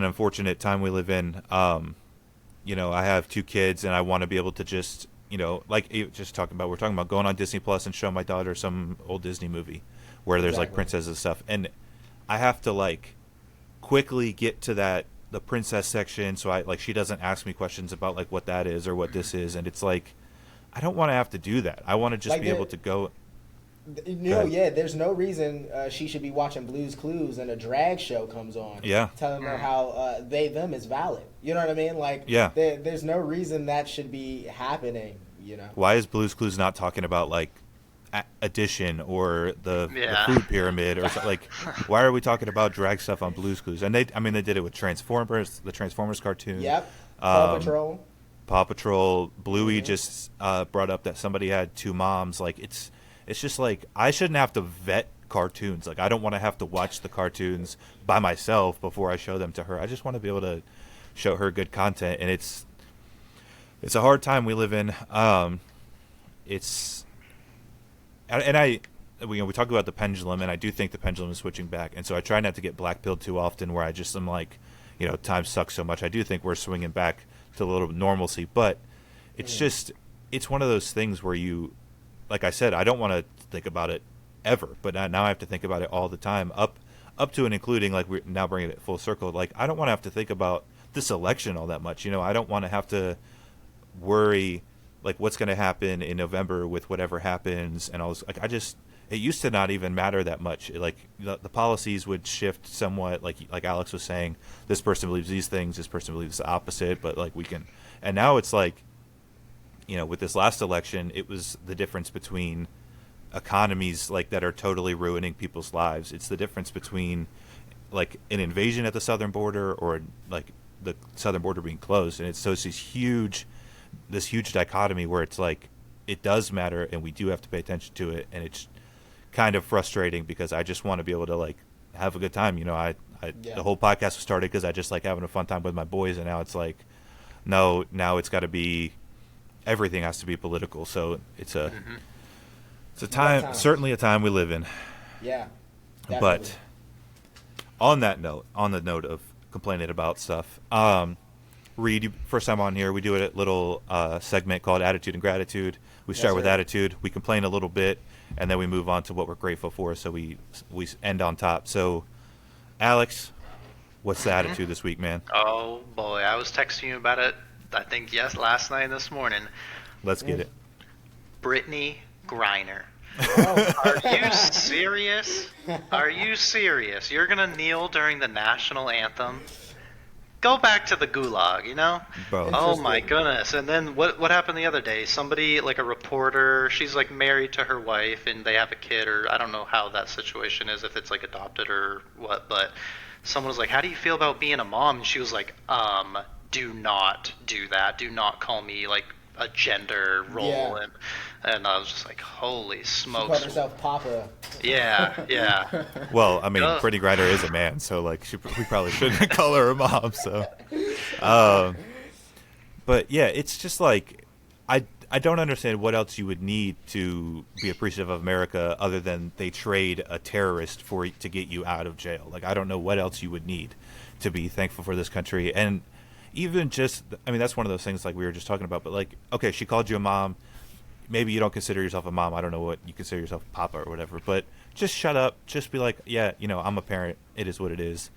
unfortunate time we live in. I have 2 kids, and I want to be able to just, we're talking about going on Disney Plus and showing my daughter some old Disney movie where there's like princesses and stuff, and I have to like quickly get to the princess section so she doesn't ask me questions about like what that is or what this is, and it's like I don't want to have to do that. I want to just be able to go. There's no reason she should be watching Blue's Clues and a drag show comes on. Yeah. Telling her how them is valid. You know what I mean? Like, there's no reason that should be happening, Why is Blue's Clues not talking about, like, addition or the food pyramid or something? Like, why are we talking about drag stuff on Blue's Clues? And they did it with Transformers, the Transformers cartoon. Yep. Paw Patrol. Bluey just brought up that somebody had 2 moms. Like, it's just like I shouldn't have to vet cartoons. Like I don't want to have to watch the cartoons by myself before I show them to her. I just want to be able to show her good content, and it's a hard time we live in. We talk about the pendulum, and I do think the pendulum is switching back, and so I try not to get black-pilled too often where I just am like, time sucks so much. I do think we're swinging back to a little normalcy, but it's it's one of those things where like I said, I don't want to think about it ever, but now I have to think about it all the time, up to and including, like we're now bringing it full circle. Like I don't want to have to think about this election all that much. I don't want to have to worry like what's going to happen in November with whatever happens, and all this. Like it used to not even matter that much. Like the policies would shift somewhat. Like Alex was saying, this person believes these things, this person believes the opposite, but like we can. And now it's like, with this last election, it was the difference between economies like that are totally ruining people's lives. It's the difference between like an invasion at the southern border or like the southern border being closed. And it's this huge dichotomy where it's like it does matter and we do have to pay attention to it. And it's kind of frustrating because I just want to be able to like have a good time. The whole podcast was started because I just like having a fun time with my boys, and now it's like, no, now it's got to be. Everything has to be political, so it's a time, certainly a time we live in. Yeah, definitely. But on the note of complaining about stuff, Reed, first time on here, we do a little segment called Attitude and Gratitude. We start with attitude, we complain a little bit, and then we move on to what we're grateful for. So we end on top. So, Alex, what's the attitude this week, man? Oh boy, I was texting you about it. I think last night and this morning. Let's get it. Brittany Griner. Oh. Are you serious? Are you serious? You're gonna kneel during the national anthem? Go back to the gulag, Bro. Oh my goodness. And then what happened the other day? Somebody, like a reporter, she's like married to her wife and they have a kid, or I don't know how that situation is, if it's like adopted or what, but someone was like, how do you feel about being a mom? And she was like, do not do that. Do not call me like a gender role. Yeah. And I was just like, holy smokes. She called herself Papa. Yeah. Well, I mean, Brittany Griner is a man, so like we probably shouldn't call her a mom. So, but yeah, it's just like I don't understand what else you would need to be appreciative of America other than they trade a terrorist to get you out of jail. Like I don't know what else you would need to be thankful for this country. And even just, I mean, that's one of those things like we were just talking about, but like, okay, she called you a mom. Maybe you don't consider yourself a mom. I don't know what you consider yourself, Papa or whatever, but just shut up. Just be like, yeah, I'm a parent. It is what it is.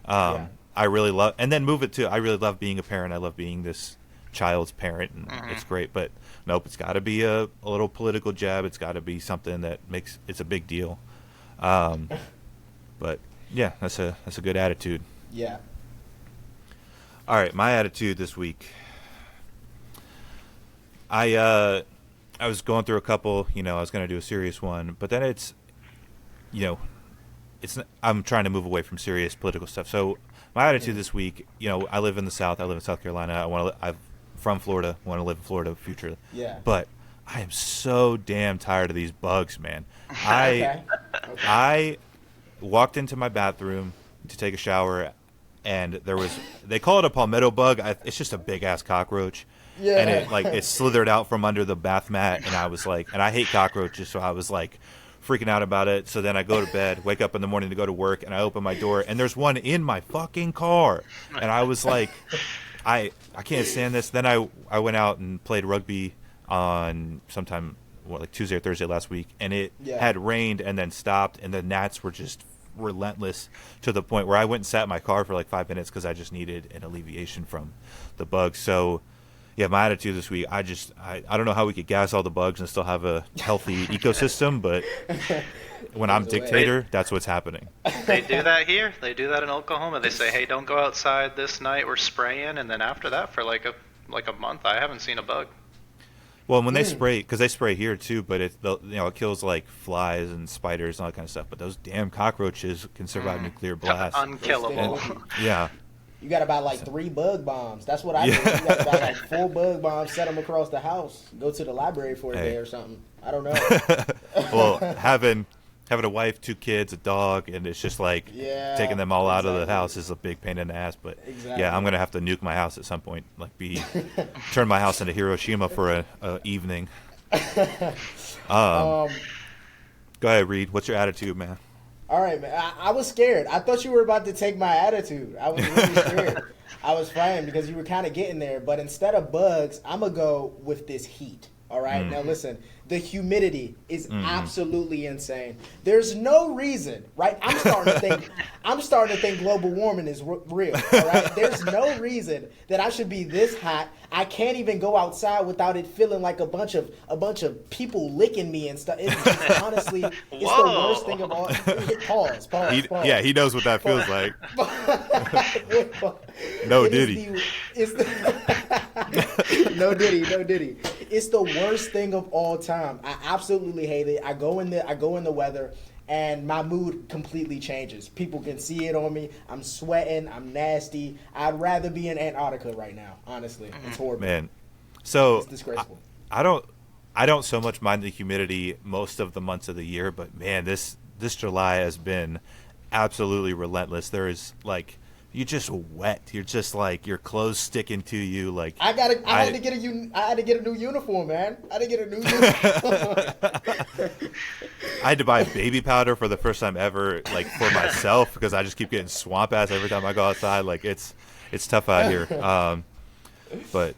I really love, and then move it to, I really love being a parent. I love being this child's parent, and it's great. But nope, it's got to be a little political jab. It's got to be something that makes it's a big deal. But yeah, that's a good attitude. Yeah. All right, my attitude this week. I was going through a couple. I was going to do a serious one, but then it's I'm trying to move away from serious political stuff. So my attitude this week, I live in the South. I live in South Carolina. I'm from Florida. Want to live in Florida in the future. Yeah. But I am so damn tired of these bugs, man. I walked into my bathroom to take a shower, and they call it a palmetto bug. It's just a big ass cockroach. Yeah. And it slithered out from under the bath mat, and I was like, and I hate cockroaches, so I was like freaking out about it. So then I go to bed, wake up in the morning to go to work, and I open my door, and there's one in my fucking car. And I was like, I can't stand this. Then I went out and played rugby on sometime like Tuesday or Thursday last week, and it had rained and then stopped, and the gnats were just relentless to the point where I went and sat in my car for like 5 minutes because I just needed an alleviation from the bugs. So yeah, my attitude this week, I don't know how we could gas all the bugs and still have a healthy ecosystem, but when I'm dictator, that's what's happening. They do that here. They do that in Oklahoma. They say, hey, don't go outside this night. We're spraying. And then after that, for like a month, I haven't seen a bug. Well, when they spray, because they spray here too, but it kills like flies and spiders and all that kind of stuff. But those damn cockroaches can survive nuclear blast. Unkillable. Yeah. You got to buy like 3 bug bombs. That's what I do. You got to buy like 4 bug bombs, set them across the house, go to the library for a day or something. I don't know. Well, having a wife, 2 kids, a dog, and it's just like taking them all out of the house is a big pain in the ass. But yeah, I'm gonna have to nuke my house at some point. Like turn my house into Hiroshima for a evening. Go ahead, Reed. What's your attitude, man? All right, man. I was scared. I thought you were about to take my attitude. I was really scared. I was frightened because you were kind of getting there. But instead of bugs, I'm going to go with this heat. All right? Now, listen. The humidity is absolutely insane. There's no reason, right? I'm starting to think global warming is real, all right? There's no reason that I should be this hot. I can't even go outside without it feeling like a bunch of people licking me and stuff. It's just, honestly, it's the worst thing of all. Pause. Yeah, he knows what that feels like. No Diddy. No Diddy. It's the worst thing of all time. I absolutely hate it. I go in the weather, and my mood completely changes. People can see it on me. I'm sweating. I'm nasty. I'd rather be in Antarctica right now. Honestly, it's horrible. Man, so it's disgraceful. I don't so much mind the humidity most of the months of the year, but man, this July has been absolutely relentless. There is like. You're just wet. You're just like your clothes sticking to you. Like I had to get a new uniform, man. I had to get a new uniform. I had to buy baby powder for the first time ever, like for myself, because I just keep getting swamp ass every time I go outside. Like it's tough out here. But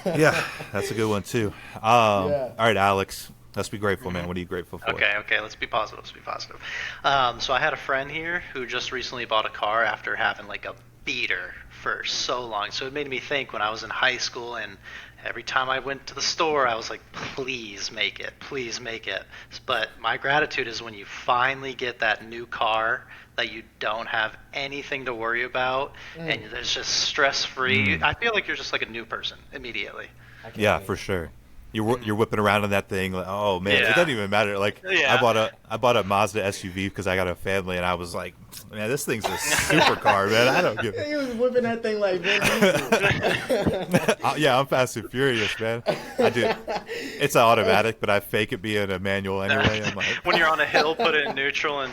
yeah, that's a good one too. All right, Alex. Let's be grateful, man. What are you grateful for? Okay. Let's be positive. So I had a friend here who just recently bought a car after having like a beater for so long. So it made me think when I was in high school, and every time I went to the store, I was like, please make it. But my gratitude is when you finally get that new car that you don't have anything to worry about, and it's just stress-free. I feel like you're just like a new person immediately. Yeah, for sure. You're whipping around in that thing. Like, oh man, it doesn't even matter. Like I bought a Mazda SUV because I got a family, and I was like, man, this thing's a supercar, man. I don't give. He was whipping that thing like Vin Diesel. Yeah, I'm fast and furious, man. I do. It's an automatic, but I fake it being a manual anyway. I'm like, when you're on a hill, put it in neutral and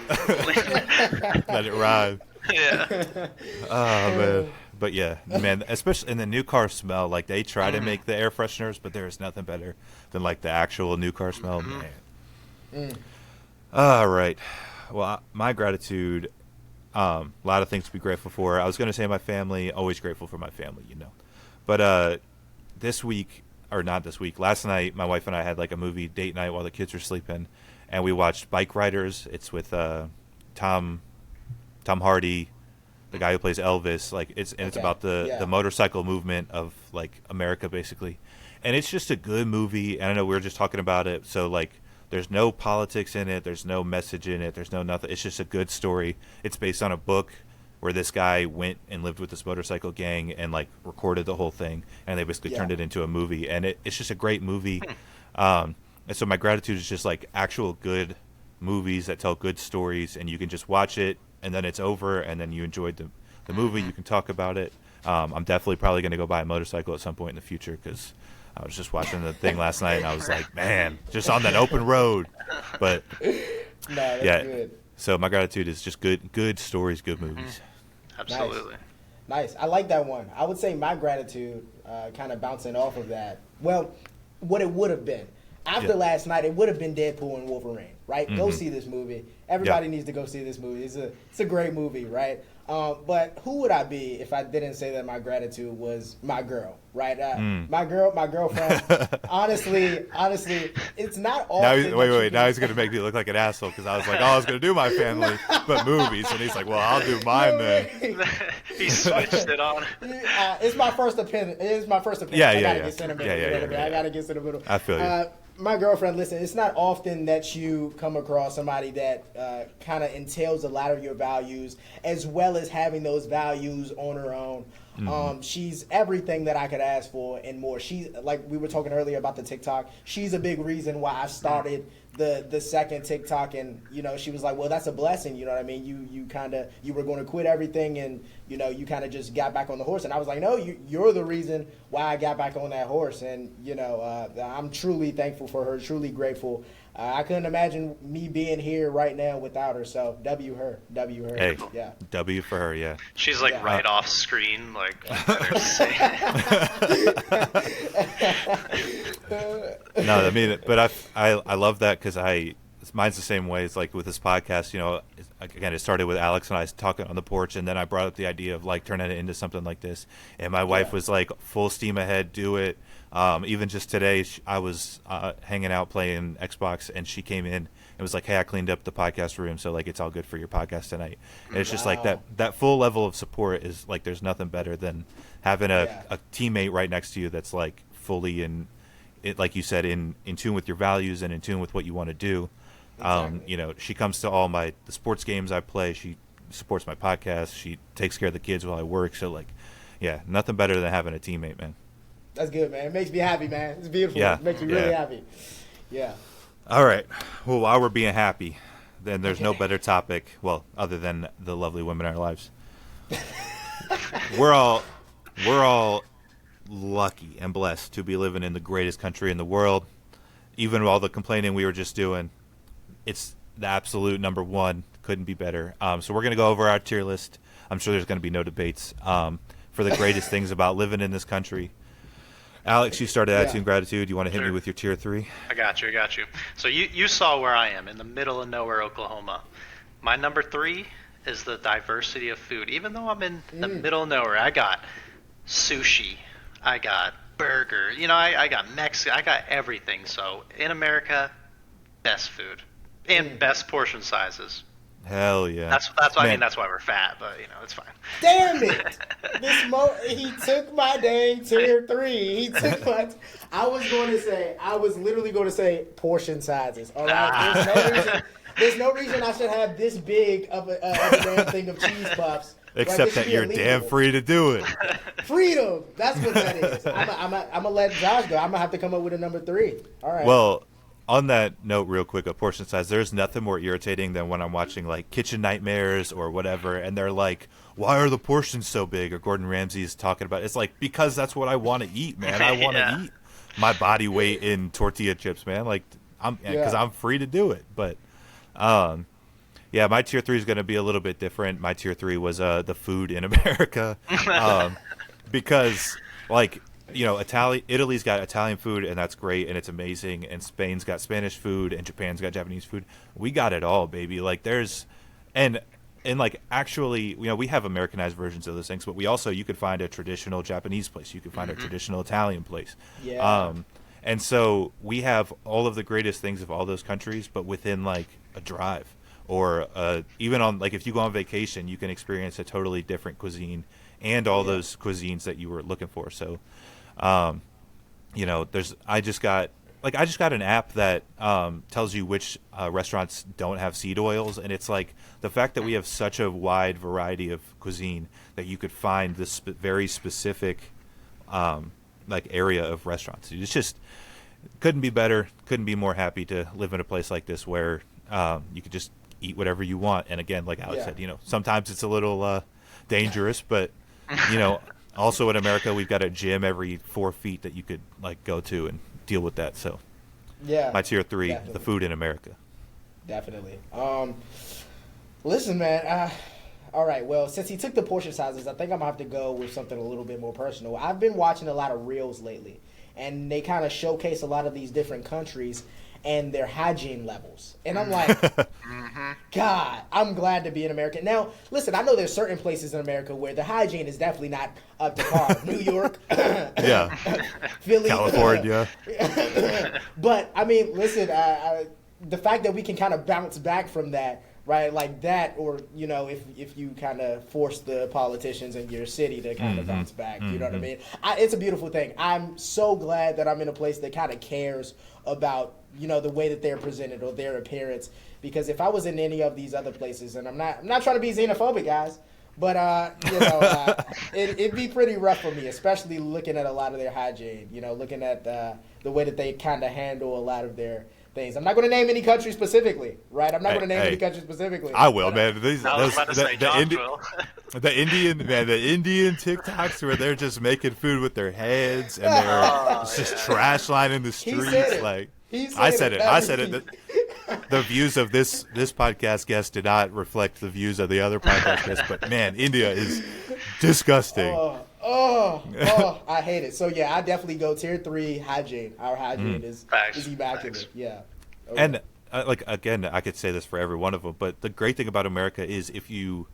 let it ride. Yeah. Oh man. But yeah, man, especially in the new car smell, like they try to make the air fresheners, but there is nothing better than like the actual new car smell, man. All right. Well, my gratitude, a lot of things to be grateful for. I was going to say my family, always grateful for my family, But last night, my wife and I had like a movie date night while the kids were sleeping, and we watched Bike Riders. It's with Tom Hardy, the guy who plays Elvis. Like it's about the motorcycle movement of like America basically, and it's just a good movie. And I know we were just talking about it, so like there's no politics in it, there's no message in it, there's no nothing. It's just a good story. It's based on a book where this guy went and lived with this motorcycle gang and like recorded the whole thing, and they basically turned it into a movie, and it's just a great movie. And so my gratitude is just like actual good movies that tell good stories, and you can just watch it and then it's over, and then you enjoyed the movie. You can talk about it. I'm definitely probably going to go buy a motorcycle at some point in the future, because I was just watching the thing last night and I was like, man, just on that open road. But That's good. So my gratitude is just good stories, good movies. Absolutely. Nice. I like that one. I would say my gratitude, kind of bouncing off of that. Well, what it would have been. After last night, it would have been Deadpool and Wolverine, right? Go see this movie. Everybody needs to go see this movie. It's a great movie, right? But who would I be if I didn't say that my gratitude was my girl, right? My girlfriend. honestly, it's not often. Wait. Now he's going to make me look like an asshole, because I was like, I was going to do my family, but movies. And he's like, well, I'll do mine then. He switched it on. It's my first opinion. I gotta get sentimental. I gotta get sentimental. I feel you. My girlfriend, listen, it's not often that you come across somebody that kind of entails a lot of your values, as well as having those values on her own. She's everything that I could ask for and more. She's, like we were talking earlier about the TikTok, she's a big reason why I started the second TikTok, and she was like, well, that's a blessing, you know what I mean? You were going to quit everything, and you kind of just got back on the horse, and I was like, no, you're the reason why I got back on that horse. And I'm truly thankful for her, truly grateful. I couldn't imagine me being here right now without her, so W her. Hey, yeah. W for her, yeah. She's like right off screen, like. No, I mean, but I love that, because mine's the same way. It's like with this podcast, again, it started with Alex and I talking on the porch, and then I brought up the idea of like turning it into something like this, and my wife was like, full steam ahead, do it. Even just today, I was hanging out playing Xbox, and she came in and was like, hey, I cleaned up the podcast room, so like it's all good for your podcast tonight. And it's just like that full level of support is like, there's nothing better than having a teammate right next to you that's like fully like you said, in tune with your values and in tune with what you want to do. Exactly. She comes to all the sports games I play. She supports my podcast. She takes care of the kids while I work. So like, yeah, nothing better than having a teammate, man. That's good, man. It makes me happy, man. It's beautiful. Yeah. It makes me really happy. Yeah. All right. Well, while we're being happy, then there's no better topic, well, other than the lovely women in our lives. We're all lucky and blessed to be living in the greatest country in the world. Even with all the complaining we were just doing, it's the absolute number one. Couldn't be better. So we're going to go over our tier list. I'm sure there's going to be no debates for the greatest things about living in this country. Alex, you started Attitude and Gratitude. You want to hit me with your tier 3? I got you. So you saw where I am, in the middle of nowhere, Oklahoma. My number 3 is the diversity of food. Even though I'm in the middle of nowhere, I got sushi, I got burger, I got Mexican, I got everything. So in America, best food and best portion sizes. Hell yeah. That's why, I mean, that's why we're fat, but it's fine. Damn it! He took my dang tier 3. He took my. I was literally going to say portion sizes. All right. There's no reason I should have this big of a damn thing of cheese puffs. Except that you're illegal. Damn free to do it. Freedom. That's what that is. I'm gonna let Josh go. I'm gonna have to come up with a number 3. All right. Well, on that note, real quick, of portion size, there's nothing more irritating than when I'm watching like Kitchen Nightmares or whatever, and they're like, "Why are the portions so big?" Or Gordon Ramsay's talking about it's like, because that's what I want to eat, man. I want to eat my body weight in tortilla chips, man. Like because I'm free to do it. But my tier 3 is going to be a little bit different. My tier 3 was the food in America, because like. Italy's got Italian food, and that's great, and it's amazing. And Spain's got Spanish food, and Japan's got Japanese food. We got it all, baby. Like actually, we have Americanized versions of those things, but you could find a traditional Japanese place. You could find a traditional Italian place. Yeah. And so we have all of the greatest things of all those countries, but within like a drive or even on like if you go on vacation, you can experience a totally different cuisine and all those cuisines that you were looking for. So, I just got an app that tells you which restaurants don't have seed oils, and it's like the fact that we have such a wide variety of cuisine that you could find this very specific like area of restaurants. It's just couldn't be better. Couldn't be more happy to live in a place like this where you could just eat whatever you want. And again, like Alex said, sometimes it's a little dangerous, but also in America, we've got a gym every 4 feet that you could like go to and deal with that. So my tier 3, definitely. The food in America. Definitely. Listen, man. All right. Well, since he took the portion sizes, I think I'm gonna have to go with something a little bit more personal. I've been watching a lot of reels lately, and they kind of showcase a lot of these different countries and their hygiene levels. And I'm like, God, I'm glad to be in America. Now, listen, I know there's certain places in America where the hygiene is definitely not up to par. New York, Philly, California. But, I mean, listen, the fact that we can kind of bounce back from that, right, like that, or, if you kind of force the politicians in your city to kind of bounce back, you know what I mean? It's a beautiful thing. I'm so glad that I'm in a place that kind of cares about the way that they're presented or their appearance, because if I was in any of these other places, and I'm not trying to be xenophobic, guys, but it'd be pretty rough for me, especially looking at a lot of their hygiene, looking at the way that they kind of handle a lot of their things. I'm not going to name any country specifically, right? I'm not going to name any country specifically. I will, man. The Indian TikToks where they're just making food with their heads and they're just trash lining the streets. I said it. The views of this podcast guest did not reflect the views of the other podcast guests, but man, India is disgusting. I hate it. So yeah, I definitely go tier 3 hygiene. Our hygiene is immaculate. Facts. Yeah. Okay. And again, I could say this for every one of them, but the great thing about America is if you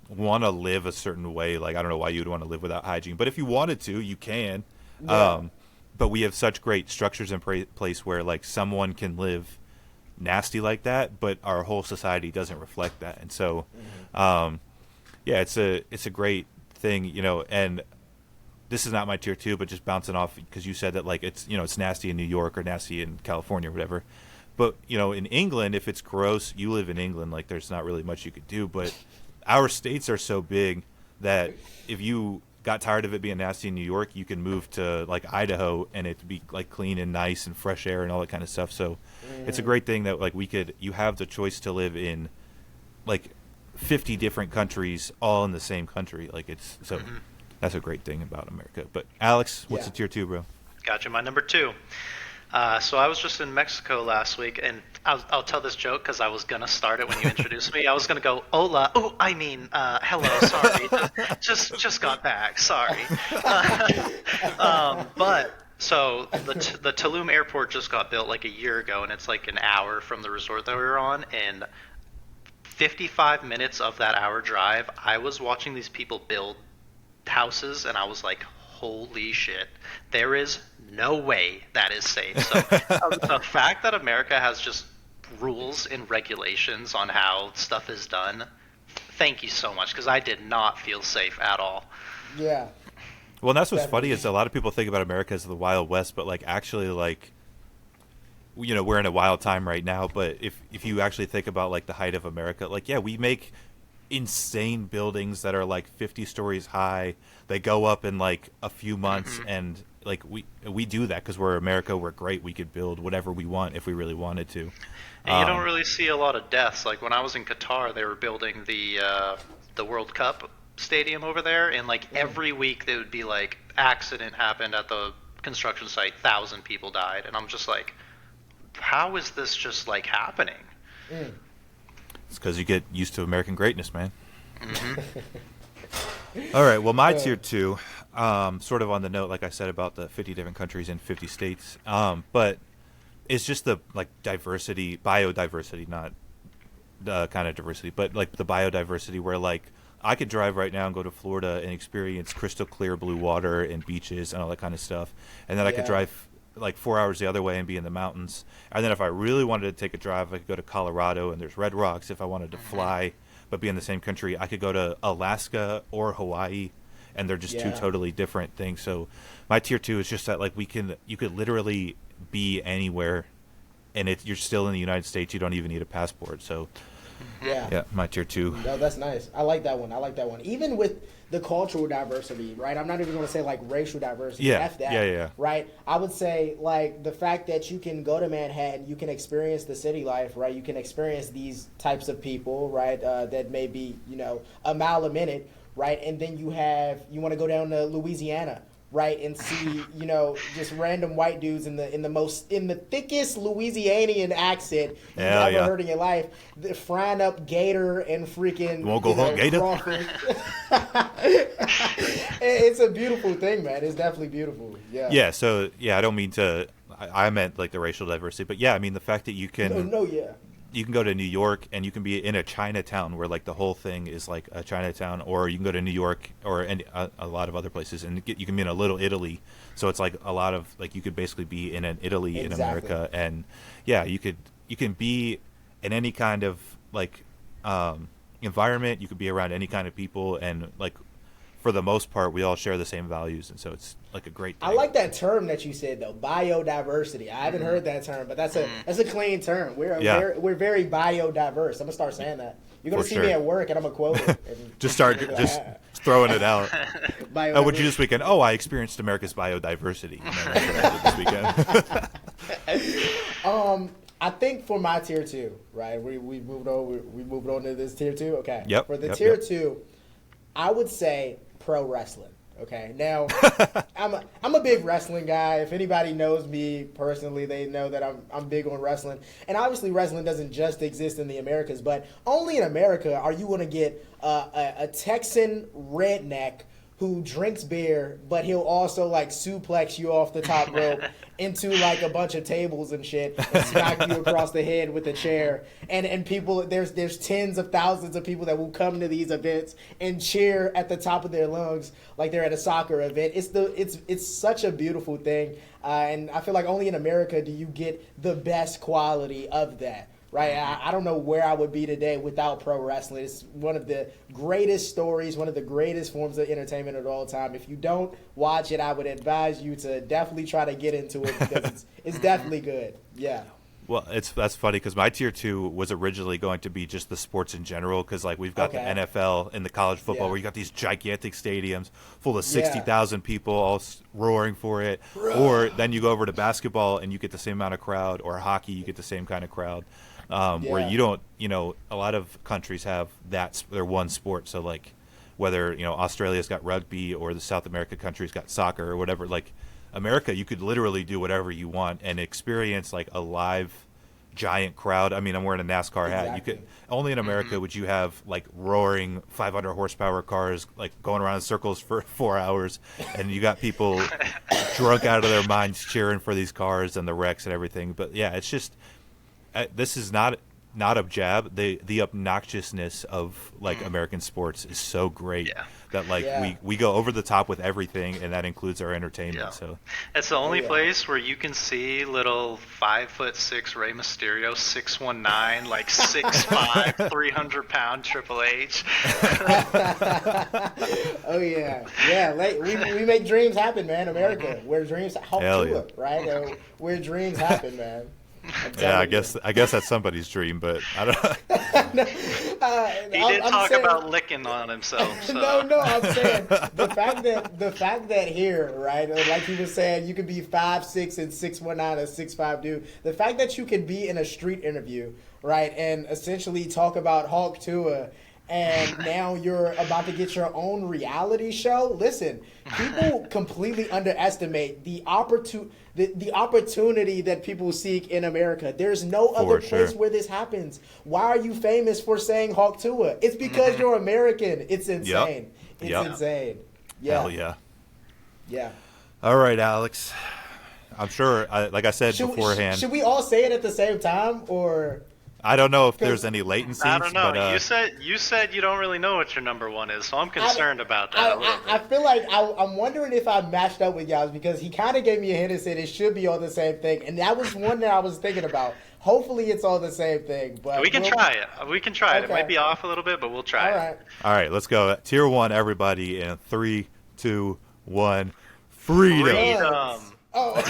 want to live a certain way, like I don't know why you'd want to live without hygiene, but if you wanted to, you can. Yeah. But we have such great structures in place where like someone can live nasty like that, but our whole society doesn't reflect that. And so, it's a great thing, and this is not my tier 2, but just bouncing off because you said that like it's nasty in New York or nasty in California or whatever. But, in England, if it's gross, you live in England, like there's not really much you could do. But our states are so big that if you got tired of it being nasty in New York, you can move to like Idaho and it'd be like clean and nice and fresh air and all that kind of stuff. So it's a great thing that like you have the choice to live in like 50 different countries all in the same country. Like that's a great thing about America. But Alex, what's the tier 2, bro? Gotcha. My number 2. So I was just in Mexico last week, and I'll tell this joke because I was going to start it when you introduced me. I was going to go, hola. Oh, I mean, hello, sorry. just got back, sorry. But so the Tulum airport just got built like a year ago, and it's like an hour from the resort that we were on. And 55 minutes of that hour drive, I was watching these people build houses, and I was like, holy shit, there is no way that is safe. So the fact that America has just rules and regulations on how stuff is done, thank you so much, because I did not feel safe at all. Yeah. Well, and that's what's funny is a lot of people think about America as the Wild West, but like actually like we're in a wild time right now, but if you actually think about like the height of America, like we make insane buildings that are like 50 stories high. They go up in like a few months, and like we do that because we're America. We're great. We could build whatever we want if we really wanted to. And you don't really see a lot of deaths. Like when I was in Qatar, they were building the World Cup stadium over there, and like every week there would be like accident happened at the construction site, 1,000 people died, and I'm just like, how is this just like happening? It's because you get used to American greatness, man. All right, well, my tier 2, sort of on the note, like I said, about the 50 different countries in 50 states, but it's just the like biodiversity, not the kind of diversity, but like the biodiversity where like I could drive right now and go to Florida and experience crystal clear blue water and beaches and all that kind of stuff, and then I could drive like 4 hours the other way and be in the mountains. And then if I really wanted to take a drive, I could go to Colorado and there's Red Rocks. If I wanted to fly but be in the same country, I could go to Alaska or Hawaii, and they're just two totally different things. So my tier 2 is just that like you could literally be anywhere, and you're still in the United States. You don't even need a passport. So yeah, my tier 2. No, that's nice. I like that one. Even with the cultural diversity, right? I'm not even going to say like racial diversity. Yeah. F that, Yeah. Right? I would say like the fact that you can go to Manhattan, you can experience the city life, right? You can experience these types of people, right? That may be, a mile a minute, right? And then you want to go down to Louisiana, right, and see just random white dudes in the thickest Louisianian accent you've ever heard in your life, frying up gator and freaking. You won't go home, gator. It's a beautiful thing, man. It's definitely beautiful. Yeah. Yeah. So I don't mean to. I meant like the racial diversity, but yeah, I mean the fact that you can. You can go to New York and you can be in a Chinatown where like the whole thing is like a Chinatown, or you can go to New York or a lot of other places and you can be in a little Italy. So it's like a lot of like you could basically be in an Italy in America, and yeah, you can be in any kind of like environment. You could be around any kind of people, and like for the most part, we all share the same values, and so it's like a great thing. I like that term that you said though, biodiversity. I haven't heard that term, but that's a clean term. We're very biodiverse. I'm gonna start saying that. You're gonna see me at work, and I'm gonna quote it. Just throwing it out. What'd you this weekend? Oh, I experienced America's biodiversity. This weekend. I think for my tier 2, right? We moved on to this tier 2. Okay. Yep. For the tier 2, I would say pro wrestling. Okay. Now, I'm a big wrestling guy. If anybody knows me personally, they know that I'm big on wrestling. And obviously, wrestling doesn't just exist in the Americas, but only in America are you going to get a Texan redneck who drinks beer, but he'll also like suplex you off the top rope into like a bunch of tables and shit and smack you across the head with a chair. And people, there's tens of thousands of people that will come to these events and cheer at the top of their lungs like they're at a soccer event. It's such a beautiful thing, and I feel like only in America do you get the best quality of that. Right, I don't know where I would be today without pro wrestling. It's one of the greatest stories, one of the greatest forms of entertainment of all time. If you don't watch it, I would advise you to definitely try to get into it because it's definitely good. Yeah. Well, that's funny because my tier 2 was originally going to be just the sports in general, because like we've got the NFL and the college football where you got these gigantic stadiums full of 60,000 people all roaring for it. Or then you go over to basketball and you get the same amount of crowd, or hockey, you get the same kind of crowd. Where you don't, a lot of countries have their one sport. So like whether, Australia's got rugby or the South America countries got soccer or whatever, like America, you could literally do whatever you want and experience like a live giant crowd. I mean, I'm wearing a NASCAR hat. You could only in America would you have like roaring 500 horsepower cars like going around in circles for 4 hours, and you got people drunk out of their minds cheering for these cars and the wrecks and everything. But yeah, it's just this is not a jab. The obnoxiousness of like American sports is so great that like we go over the top with everything, and that includes our entertainment. Yeah. So it's the only place where you can see little 5'6" Rey Mysterio, 6'19", like 6'5", 300-pound Triple H. Oh yeah. Like, we make dreams happen, man. America, where dreams right? Where dreams happen, man. Yeah, I guess that's somebody's dream, but I don't. He did talk about licking on himself. So. No, I'm saying the fact that here, right, like he was saying, you could be 5'6" and 6'19", a 6'5" dude. The fact that you can be in a street interview, right, and essentially talk about Hulk Tua, and now you're about to get your own reality show. Listen, people completely underestimate the opportunity that people seek in America. There's no other place where this happens. Why are you famous for saying Hulk Tua? It's because you're American. It's insane. It's insane. Yeah. Hell yeah. Yeah. All right, Alex. I'm sure, like I said beforehand. Should we all say it at the same time, or? I don't know if there's any latency. I don't know. But, you said you don't really know what your number one is, so I'm concerned about that a little bit. I feel like I'm wondering if I matched up with y'all because he kind of gave me a hint and said it should be all the same thing, and that was one that I was thinking about. Hopefully, it's all the same thing. But we can try it. We can try it. It Okay. might be off a little bit, but we'll try All it. right. All right, let's go. Tier 1, everybody, in 3, 2, 1. Freedom. Freedom. Oh.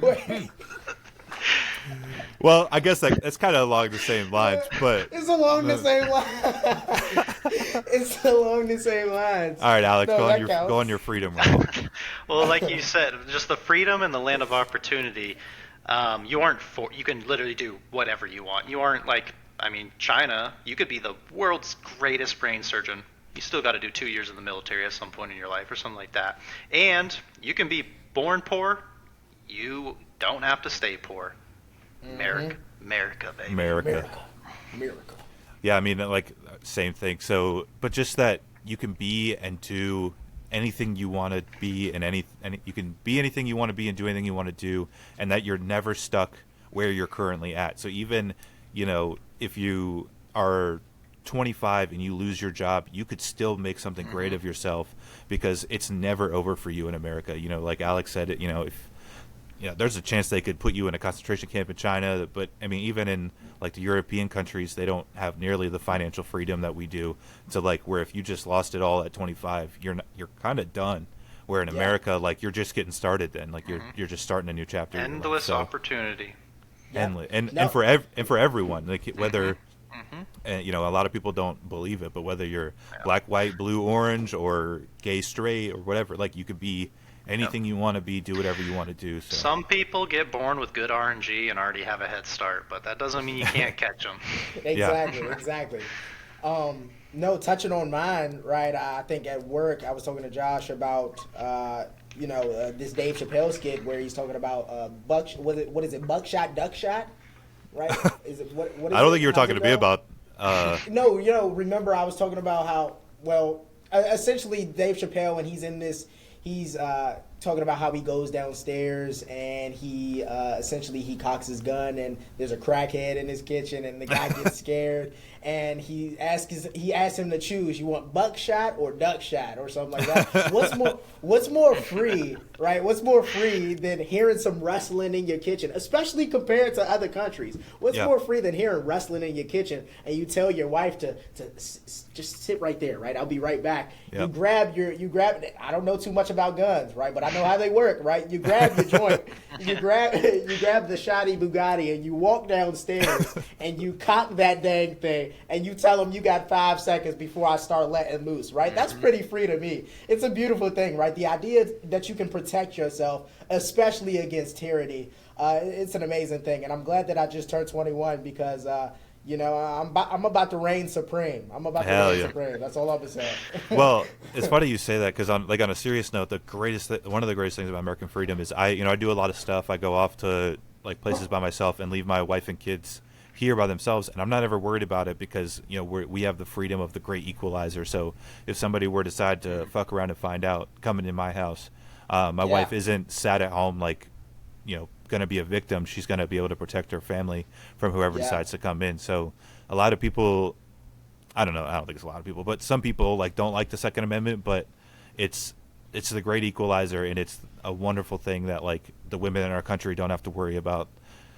Wait, Well, I guess that's kind of along the same lines, but it's along the same line. It's along the same lines. all right, Alex, No, go that on counts. your freedom round. Well, like you said, just the freedom and the land of opportunity. You aren't you can literally do whatever you want. You aren't like, I mean, China. You could be the world's greatest brain surgeon. You still got to do 2 years in the military at some point in your life or something like that. And you can be born poor. You don't have to stay poor. America, baby. America. Miracle. Yeah, I mean, like, same thing. So, but just that you can be and do anything you want to be, and you can be anything you want to be and do anything you want to do, and that you're never stuck where you're currently at. So even, if you are 25 and you lose your job, you could still make something great of yourself because it's never over for you in America. Like Alex said, if there's a chance they could put you in a concentration camp in China, but I mean, even in like the European countries, they don't have nearly the financial freedom that we do. So like, where if you just lost it all at 25, you're kind of done. Where in America, like you're just getting started. Then like you're just starting a new chapter. Endless opportunity. Endless, and No. for everyone, like whether. And a lot of people don't believe it, but whether you're black, white, blue, orange, or gay, straight, or whatever, like you could be anything you want to be, do whatever you want to do. So. Some people get born with good RNG and already have a head start, but that doesn't mean you can't catch them. Exactly. No, touching on mine, right? I think at work I was talking to Josh about this Dave Chappelle skit where he's talking about what is it, buckshot, duck shot, right? Is it what? Is I don't it? think you were How's talking it to me go? about. No, remember I was talking about how, essentially Dave Chappelle, when he's in this, he's talking about how he goes downstairs and he essentially he cocks his gun and there's a crackhead in his kitchen and the guy gets scared and he asks him to choose, you want buckshot or duck shot or something like that. What's more free, right? What's more free than hearing some wrestling in your kitchen, especially compared to other countries? What's more free than hearing wrestling in your kitchen and you tell your wife to just sit right there, right? I'll be right back. Yep. You grab I don't know too much about guns, right? But I know how they work, right? You grab your joint, you grab the shoddy Bugatti and you walk downstairs and you cock that dang thing and you tell them you got 5 seconds before I start letting loose, right? That's pretty free to me. It's a beautiful thing, right? The idea that you can protect yourself, especially against tyranny, it's an amazing thing. And I'm glad that I just turned 21 because, I'm about to reign supreme. I'm about to reign supreme. That's all I'm gonna say. Well, it's funny you say that because on a serious note, one of the greatest things about American freedom is I do a lot of stuff. I go off to like places by myself and leave my wife and kids here by themselves, and I'm not ever worried about it because we have the freedom of the great equalizer. So if somebody were to decide to fuck around and find out coming in my house, my wife isn't sat at home like going to be a victim. She's going to be able to protect her family from whoever decides to come in. So a lot of people, I don't think it's a lot of people, but some people like don't like the Second Amendment, but it's the great equalizer, and it's a wonderful thing that like the women in our country don't have to worry about.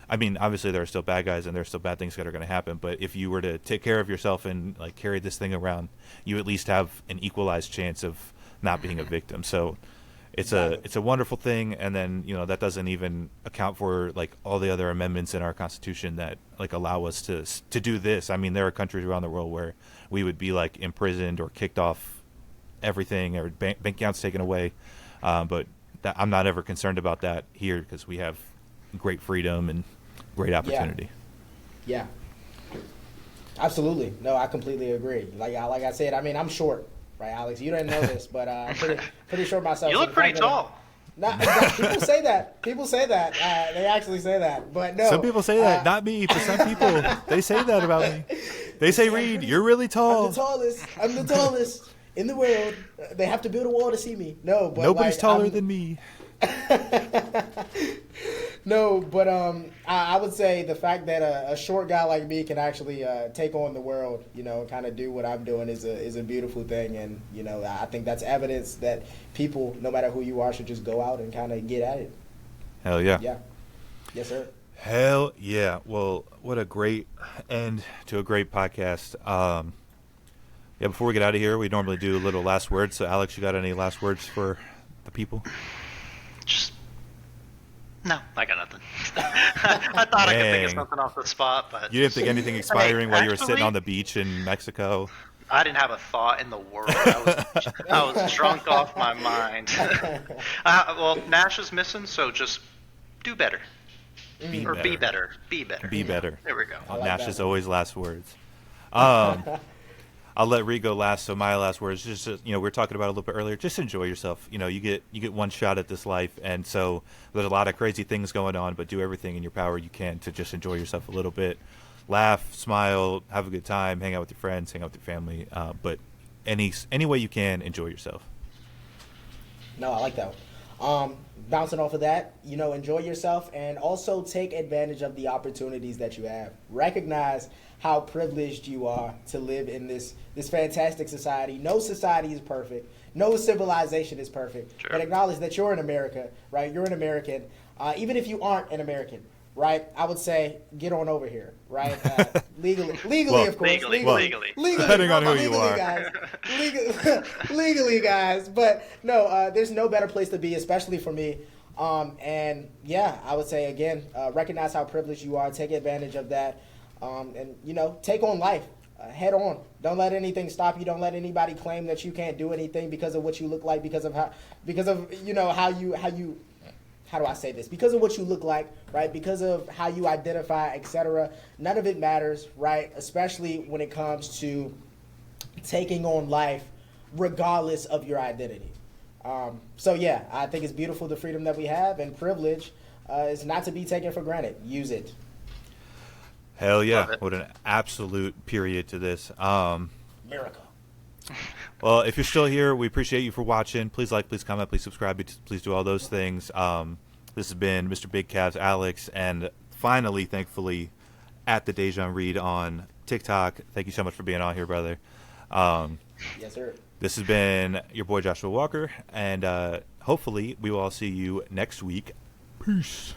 I mean, obviously there are still bad guys and there's still bad things that are going to happen, but if you were to take care of yourself and like carry this thing around, you at least have an equalized chance of not being a victim. So it's a wonderful thing, and then that doesn't even account for like all the other amendments in our Constitution that like allow us to do this. I mean, there are countries around the world where we would be like imprisoned or kicked off everything, or bank accounts taken away, but I'm not ever concerned about that here because we have great freedom and great opportunity. Yeah. Absolutely. No, I completely agree. Like I said, I mean, I'm short. Right, Alex? You didn't know this, but I'm pretty sure myself. You look pretty tall. People say that. They actually say that. But no. Some people say that. Not me, but some people, they say that about me. They say, Reed, you're really tall. I'm the tallest in the world. They have to build a wall to see me. No, but nobody's taller than me. No, but I would say the fact that a short guy like me can actually take on the world, and kind of do what I'm doing is a beautiful thing, and I think that's evidence that people, no matter who you are, should just go out and kind of get at it. Hell yeah. Yeah. Yes, sir. Hell yeah. Well, what a great end to a great podcast. Yeah, before we get out of here, we normally do a little last words. So, Alex, you got any last words for the people? Just no, I got nothing. I thought I could think of something off the spot, but you didn't think anything expiring while you were sitting actually, on the beach in Mexico? I didn't have a thought in the world. I was drunk off my mind. Well, Nash is missing, so just do better. Be better. Be better. There we go. Nash is always last words. I'll let Reed go last. So my last words, just we were talking about it a little bit earlier. Just enjoy yourself. You get one shot at this life, and so there's a lot of crazy things going on. But do everything in your power you can to just enjoy yourself a little bit. Laugh, smile, have a good time, hang out with your friends, hang out with your family. But any way you can, enjoy yourself. No, I like that one. Bouncing off of that, enjoy yourself and also take advantage of the opportunities that you have. Recognize how privileged you are to live in this fantastic society. No society is perfect. No civilization is perfect. Sure. But acknowledge that you're in America, right? You're an American. Even if you aren't an American, right? I would say get on over here, right? Legally, well, of course. Legally. Depending on who you are. Guys. Legally, guys. But no, there's no better place to be, especially for me. And yeah, I would say again, recognize how privileged you are. Take advantage of that. And take on life head on. Don't let anything stop you. Don't let anybody claim that you can't do anything because of what you look like, because of how do I say this? Because of what you look like, right? Because of how you identify, etc. None of it matters, right? Especially when it comes to taking on life, regardless of your identity. So yeah, I think it's beautiful, the freedom that we have, and privilege is not to be taken for granted. Use it. Hell yeah. What an absolute period to this. Miracle. Well, if you're still here, we appreciate you for watching. Please like, please comment, please subscribe, please do all those things. This has been Mr. Big Cavs, Alex, and finally, thankfully, at the Dejan Reed on TikTok. Thank you so much for being on here, brother. Yes, sir. This has been your boy Joshua Walker, and hopefully we will all see you next week. Peace.